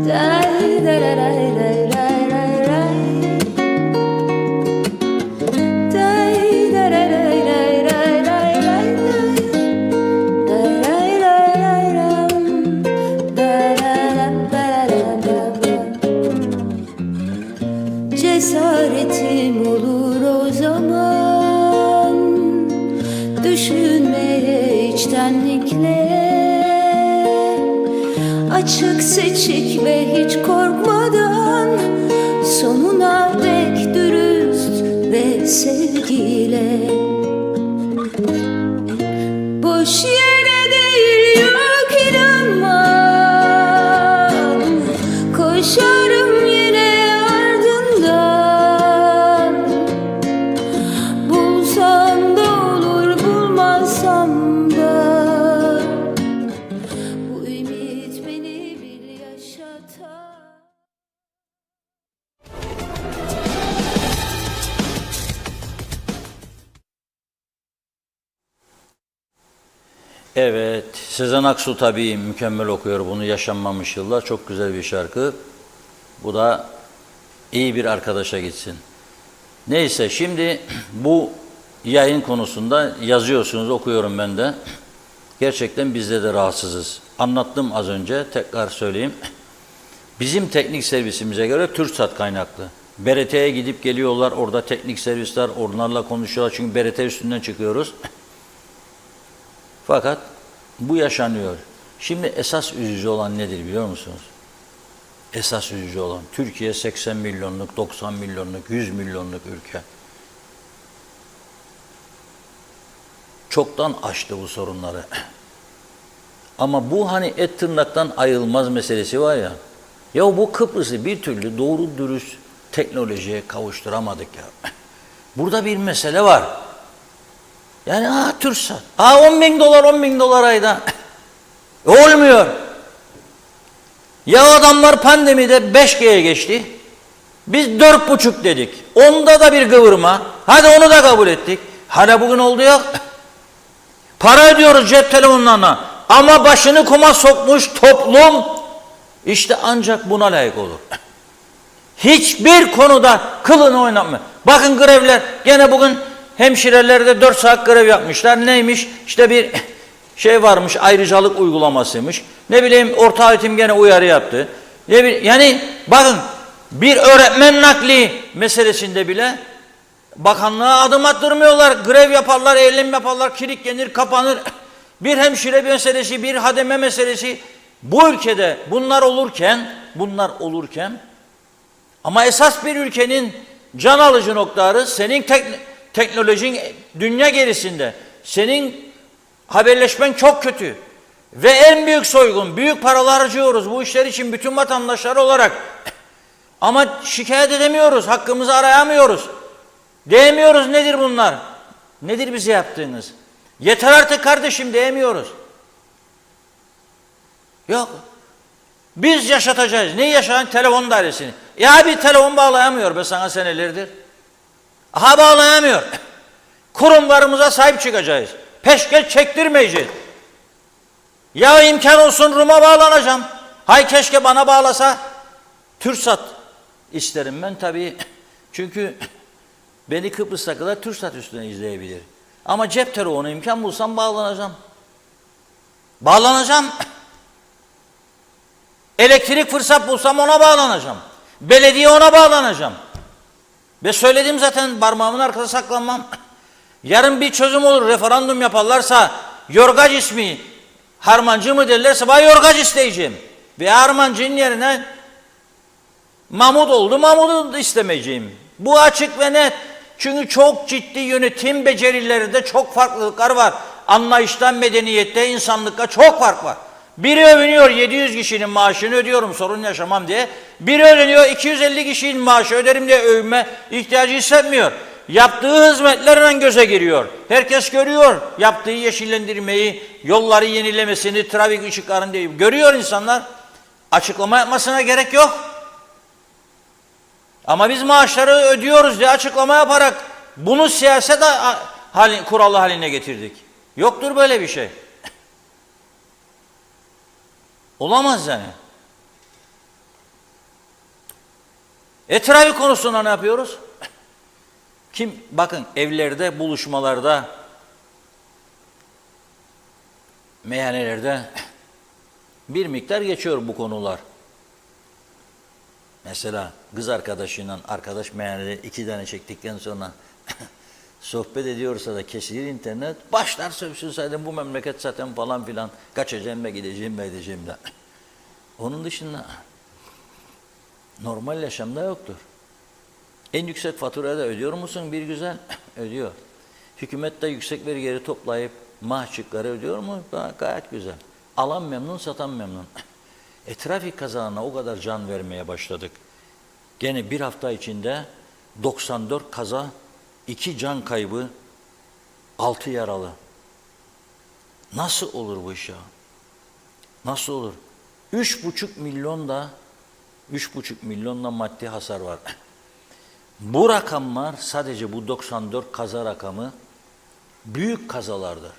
Day day day day day day day. Day day day day day day day day. Day day day day day. Cesaretim olur o zaman düşünmeye içtenlikle, açık seçik ve hiç korkmadan, sonuna dek dürüst ve sevgiyle. Boş yere değil yok inanmam, koşarım yine ardından. Bulsam da olur bulmasam da bu ümit beni bil yaşatan. Evet, Sezen Aksu tabii mükemmel okuyor bunu, Yaşanmamış Yıllar. Çok güzel bir şarkı. Bu da iyi bir arkadaşa gitsin. Neyse, şimdi bu yayın konusunda yazıyorsunuz, okuyorum ben de. Gerçekten bizde de rahatsızız. Anlattım az önce, tekrar söyleyeyim. Bizim teknik servisimize göre TürkSat kaynaklı. BRT'ye gidip geliyorlar, orada teknik servisler, onlarla konuşuyorlar. Çünkü BRT üstünden çıkıyoruz. Fakat bu yaşanıyor. Şimdi esas üzücü olan nedir biliyor musunuz? Esas üzücü olan, Türkiye 80 milyonluk, 90 milyonluk, 100 milyonluk ülke. Çoktan aştı bu sorunları. Ama bu hani et tırnaktan ayrılmaz meselesi var ya. Ya bu Kıbrıs'ı bir türlü doğru dürüst teknolojiye kavuşturamadık ya. Burada bir mesele var. Yani TürkSat. 10 bin dolar, 10 bin dolar ayda. Olmuyor. Ya adamlar pandemide 5G'ye geçti. Biz 4,5 dedik. Onda da bir kıvırma. Hadi onu da kabul ettik. Hala bugün oldu yok. Para ödüyoruz cep telefonlarına. Ama başını kuma sokmuş toplum işte ancak buna layık olur. Hiçbir konuda kılını oynatmıyor. Bakın grevler, gene bugün hemşirelerde 4 saat grev yapmışlar. Neymiş? İşte bir şey varmış, ayrıcalık uygulamasıymış. Ne bileyim, orta öğretim gene uyarı yaptı. Yani bakın, bir öğretmen nakli meselesinde bile bakanlığa adım attırmıyorlar. Grev yaparlar, eylem yaparlar, kilitlenir, kapanır. Bir hemşire meselesi, bir hademe meselesi. Bu ülkede bunlar olurken ama esas bir ülkenin can alıcı noktaları senin teknolojin dünya gerisinde. Senin haberleşmen çok kötü. Ve en büyük soygun, büyük paralar harcıyoruz bu işler için bütün vatandaşlar olarak. Ama şikayet edemiyoruz, hakkımızı arayamıyoruz. Diyemiyoruz nedir bunlar? Nedir bize yaptığınız? Yeter artık kardeşim diyemiyoruz. Yok. Biz yaşatacağız. Neyi yaşatan? Telefon dairesini. Ya bir telefon bağlayamıyor be sana senelerdir. Aha bağlayamıyor. Kurumlarımıza sahip çıkacağız. Peşkeş çektirmeyeceğiz. Ya imkan olsun Rum'a bağlanacağım. Hay keşke bana bağlasa. TürkSat isterim ben tabii. Çünkü beni Kıbrıs'ta kadar TürkSat üstüne izleyebilir. Ama cep telefonu imkan bulsam bağlanacağım. Bağlanacağım. Elektrik fırsat bulsam ona bağlanacağım. Belediye ona bağlanacağım. Ve söyledim zaten parmağımın arkasına saklanmam. Yarın bir çözüm olur, referandum yaparlarsa Yorgaç ismi Harmancı mı derlerse ben Yorgaç isteyeceğim. Ve Harmancı'nın yerine Mahmut oldu, Mahmut'u istemeyeceğim. Bu açık ve net. Çünkü çok ciddi yönetim becerilerinde çok farklılıklar var. Anlayıştan, medeniyette, insanlıkta çok fark var. Biri övünüyor 700 kişinin maaşını ödüyorum sorun yaşamam diye. Biri övünüyor 250 kişinin maaşı öderim diye övünme ihtiyacı hissetmiyor. Yaptığı hizmetlerle göze giriyor. Herkes görüyor yaptığı yeşillendirmeyi, yolları yenilemesini, trafik ışıklarını diye görüyor insanlar. Açıklama yapmasına gerek yok. Ama biz maaşları ödüyoruz diye açıklama yaparak bunu siyaset kuralı haline getirdik. Yoktur böyle bir şey. Olamaz yani. Trafik konusunda ne yapıyoruz? Bakın evlerde, buluşmalarda, meyhanelerde bir miktar geçiyor bu konular. Mesela kız arkadaşıyla arkadaş meyhanede 2 tane çektikten sonra sohbet ediyorsa da kesilir internet, başlar sövsün zaten bu memleket zaten falan filan, kaçacağım ve gideceğim ve edeceğim de. Onun dışında normal yaşamda yoktur. En yüksek faturayı da ödüyor musun bir güzel? Ödüyor. Hükümet de yüksek vergileri toplayıp mahçıkları ödüyor mu? Gayet güzel. Alan memnun, satan memnun. Trafik kazalarına o kadar can vermeye başladık. Gene bir hafta içinde 94 kaza, 2 can kaybı, 6 yaralı. Nasıl olur bu iş ya? Nasıl olur? 3,5 milyonda maddi hasar var. Bu rakamlar sadece bu 94 kaza rakamı büyük kazalardır.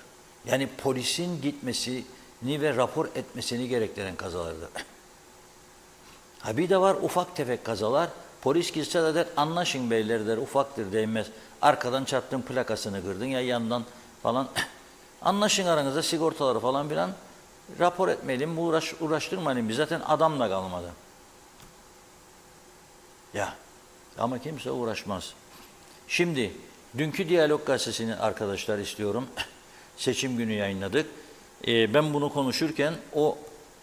Yani polisin gitmesini ve rapor etmesini gerektiren kazalardır. Ha bir de var ufak tefek kazalar. Polis gitse de der anlaşın beyler der ufaktır değmez. Arkadan çarptın plakasını kırdın ya yandan falan. Anlaşın aranızda sigortaları falan filan. Rapor etmeyelim, uğraştırmayalım. Biz zaten adam da kalmadı. Ya ama kimse uğraşmaz. Şimdi dünkü Diyalog Gazetesi'ni arkadaşlar istiyorum. Seçim günü yayınladık. Ben bunu konuşurken o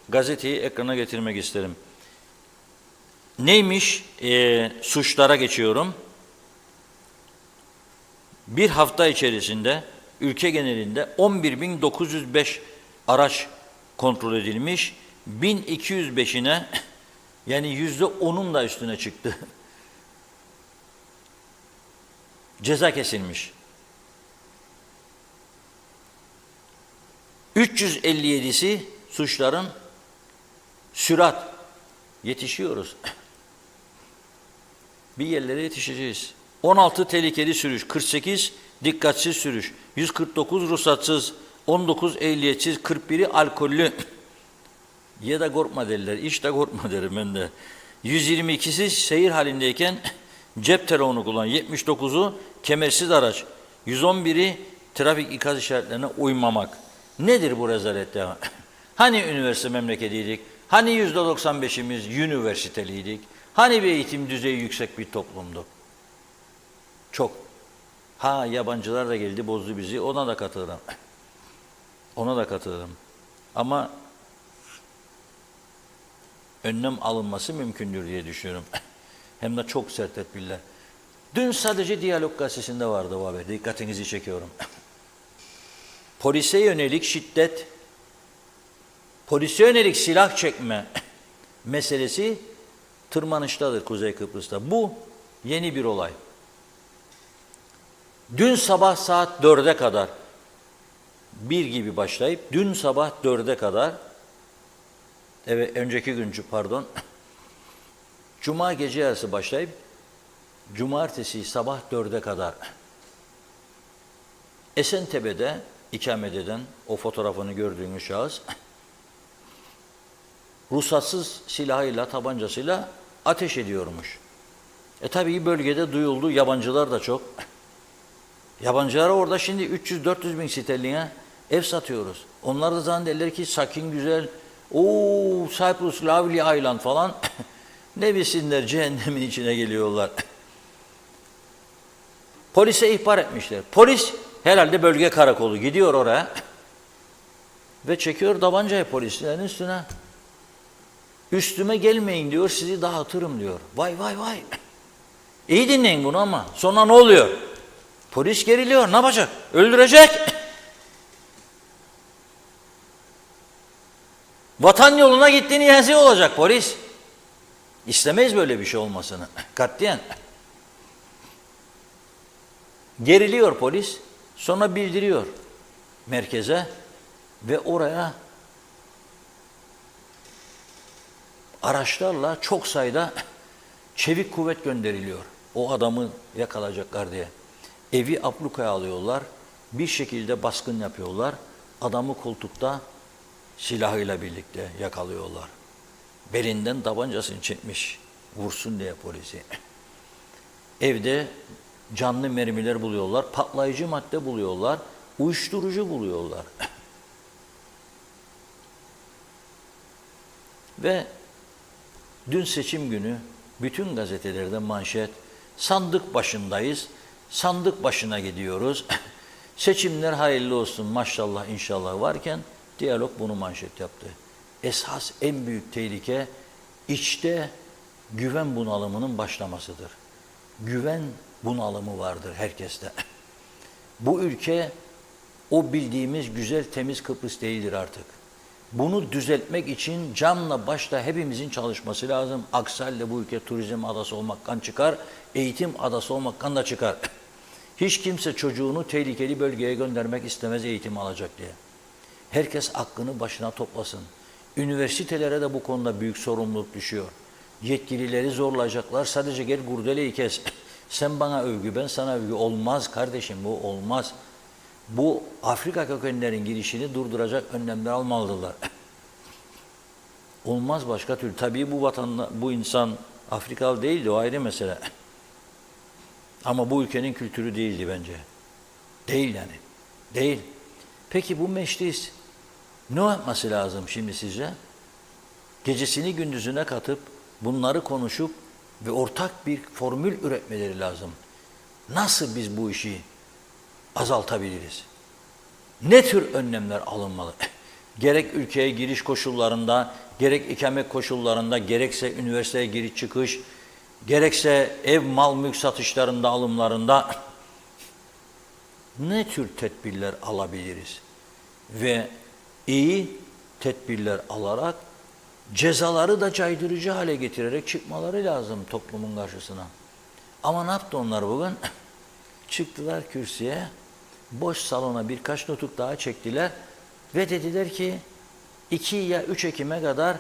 gazeteyi ekrana getirmek isterim. Neymiş? Suçlara geçiyorum. Bir hafta içerisinde ülke genelinde 11.905 araç kontrol edilmiş. 1205'ine yani %10'un da üstüne çıktı. Ceza kesilmiş. 357'si suçların sürat. Yetişiyoruz. Bir yerlere yetişeceğiz. 16 tehlikeli sürüş, 48 dikkatsiz sürüş, 149 ruhsatsız, 19 ehliyetsiz, 41'i alkollü. Ya da korkma derler, iş de korkma derim ben de. 122'si seyir halindeyken cep telefonu kullanan, 79'u kemersiz araç, 111'i trafik ikaz işaretlerine uymamak. Nedir bu rezalet ya? Hani üniversite memleketiydik? Hani %95'imiz üniversiteliydik? Hani bir eğitim düzeyi yüksek bir toplumduk? Çok. Ha yabancılar da geldi bozdu bizi, ona da katılırım. Ona da katılırım. Ama önlem alınması mümkündür diye düşünüyorum. Hem de çok sert tedbirler. Dün sadece Diyalog Gazetesi'nde vardı bu haber. Dikkatinizi çekiyorum. Polise yönelik şiddet, polise yönelik silah çekme meselesi tırmanıştadır Kuzey Kıbrıs'ta. Bu yeni bir olay. Dün sabah saat 4'e kadar 1 gibi başlayıp dün sabah 4'e kadar önceki günkü Cuma gece yarısı başlayıp Cumartesi sabah 4'e kadar Esentepe'de ikamet eden o fotoğrafını gördüğünüz şahıs ruhsatsız silahıyla, tabancasıyla ateş ediyormuş. Tabii bölgede duyuldu, yabancılar da çok. Yabancılara orada şimdi 300-400 bin sterline ev satıyoruz. Onlar da zannederler ki sakin güzel, Cyprus, Lovely Island falan. Ne bilsinler, cehennemin içine geliyorlar. Polise ihbar etmişler. Polis herhalde bölge karakolu gidiyor oraya ve çekiyor tabancayı polislerin üstüne. Üstüme gelmeyin diyor, sizi dağıtırım diyor. Vay vay vay. İyi dinleyin bunu ama sonra ne oluyor? Polis geriliyor, ne yapacak? Öldürecek. Vatan yoluna gitti niyezi olacak polis. İstemeyiz böyle bir şey olmasını. Katiyen. Geriliyor polis, sonra bildiriyor merkeze ve oraya araçlarla çok sayıda çevik kuvvet gönderiliyor. O adamı yakalayacaklar diye. Evi ablukaya alıyorlar, bir şekilde baskın yapıyorlar. Adamı koltukta silahıyla birlikte yakalıyorlar. Belinden tabancasını çekmiş, vursun diye polisi. Evde canlı mermiler buluyorlar, patlayıcı madde buluyorlar, uyuşturucu buluyorlar. Ve dün seçim günü bütün gazetelerde manşet, sandık başındayız, sandık başına gidiyoruz. Seçimler hayırlı olsun maşallah inşallah varken Diyalog bunu manşet yaptı. Esas en büyük tehlike içte güven bunalımının başlamasıdır. Güven bunalımı vardır herkeste. Bu ülke o bildiğimiz güzel temiz Kıbrıs değildir artık. Bunu düzeltmek için canla başla hepimizin çalışması lazım. Aksi halde bu ülke turizm adası olmaktan çıkar, eğitim adası olmaktan da çıkar. Hiç kimse çocuğunu tehlikeli bölgeye göndermek istemez eğitim alacak diye. Herkes aklını başına toplasın. Üniversitelere de bu konuda büyük sorumluluk düşüyor. Yetkilileri zorlayacaklar. Sadece gel Gurdele'yi kes. Sen bana övgü, ben sana övgü. Olmaz kardeşim, bu olmaz. Bu Afrika kökenlerin girişini durduracak önlemler almalıdırlar. Olmaz başka türlü. Tabii bu insan Afrikalı değildi, o ayrı mesele. Ama bu ülkenin kültürü değildi bence. Değil yani. Değil. Peki bu meclis ne yapması lazım şimdi sizce? Gecesini gündüzüne katıp bunları konuşup ve ortak bir formül üretmeleri lazım. Nasıl biz bu işi azaltabiliriz? Ne tür önlemler alınmalı? Gerek ülkeye giriş koşullarında, gerek ikamet koşullarında, gerekse üniversiteye giriş çıkış, gerekse ev mal mülk satışlarında, alımlarında ne tür tedbirler alabiliriz? Ve iyi tedbirler alarak cezaları da caydırıcı hale getirerek çıkmaları lazım toplumun karşısına. Ama ne yaptı onlar bugün? Çıktılar kürsüye, boş salona birkaç nutuk daha çektiler ve dediler ki 2 ya 3 Ekim'e kadar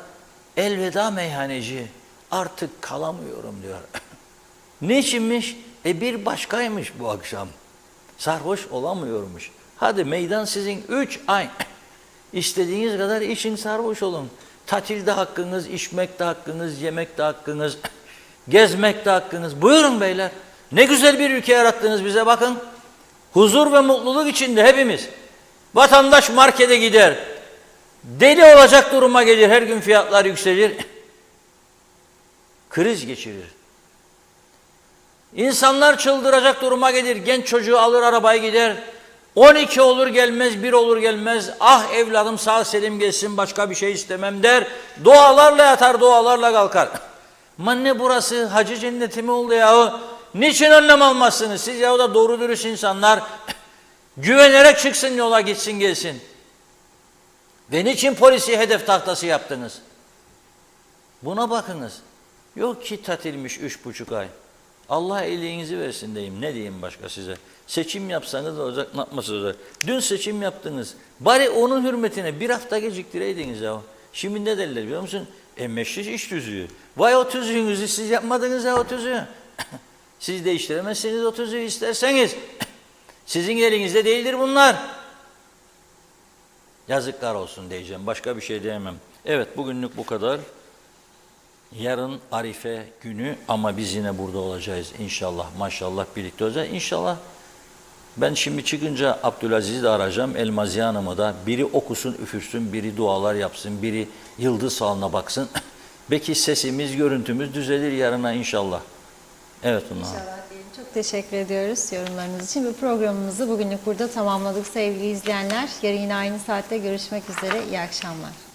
elveda meyhaneci, artık kalamıyorum diyor. Niçinmiş? Bir başkaymış bu akşam. Sarhoş olamıyormuş. Hadi meydan sizin 3 ay. İstediğiniz kadar için sarhoş olun. Tatilde hakkınız, içmek de hakkınız, yemek de hakkınız, gezmek de hakkınız. Buyurun beyler. Ne güzel bir ülke yarattınız bize bakın. Huzur ve mutluluk içinde hepimiz. Vatandaş markete gider. Deli olacak duruma gelir. Her gün fiyatlar yükselir. Kriz geçirir. İnsanlar çıldıracak duruma gelir. Genç çocuğu alır arabayı gider. 12 olur gelmez, 1 olur gelmez, ah evladım sağ selim gelsin başka bir şey istemem der. Dualarla yatar, dualarla kalkar. Aman ne burası hacı cenneti mi oldu yahu? Niçin önlem almazsınız? Siz yahu da doğru dürüst insanlar güvenerek çıksın yola gitsin gelsin. Ve niçin polisi hedef tahtası yaptınız? Buna bakınız. Yok ki tatilmiş 3,5 ay. Allah iyiliğinizi versin diyeyim. Ne diyeyim başka size? Seçim yapsanız olacak, ne yapmasınız olacak? Dün seçim yaptınız. Bari onun hürmetine bir hafta geciktireydiniz ya. Şimdi ne derler biliyor musun? Meclis iş tüzüğü. Vay o tüzüğünüzü siz yapmadınız ya o tüzüğü. Siz değiştiremezsiniz o tüzüğü isterseniz. Sizin elinizde değildir bunlar. Yazıklar olsun diyeceğim. Başka bir şey diyemem. Evet bugünlük bu kadar. Yarın Arife günü ama biz yine burada olacağız inşallah. Maşallah birlikte olacağız. İnşallah ben şimdi çıkınca Abdülaziz'i de arayacağım. Elmaziye Hanım'ı da. Biri okusun üfürsün, biri dualar yapsın, biri yıldız falına baksın. Belki sesimiz, görüntümüz düzelir yarına inşallah. Evet bunlar. İnşallah diyelim. Çok teşekkür ediyoruz yorumlarınız için. Bu programımızı bugünlük burada tamamladık sevgili izleyenler. Yarın yine aynı saatte görüşmek üzere. İyi akşamlar.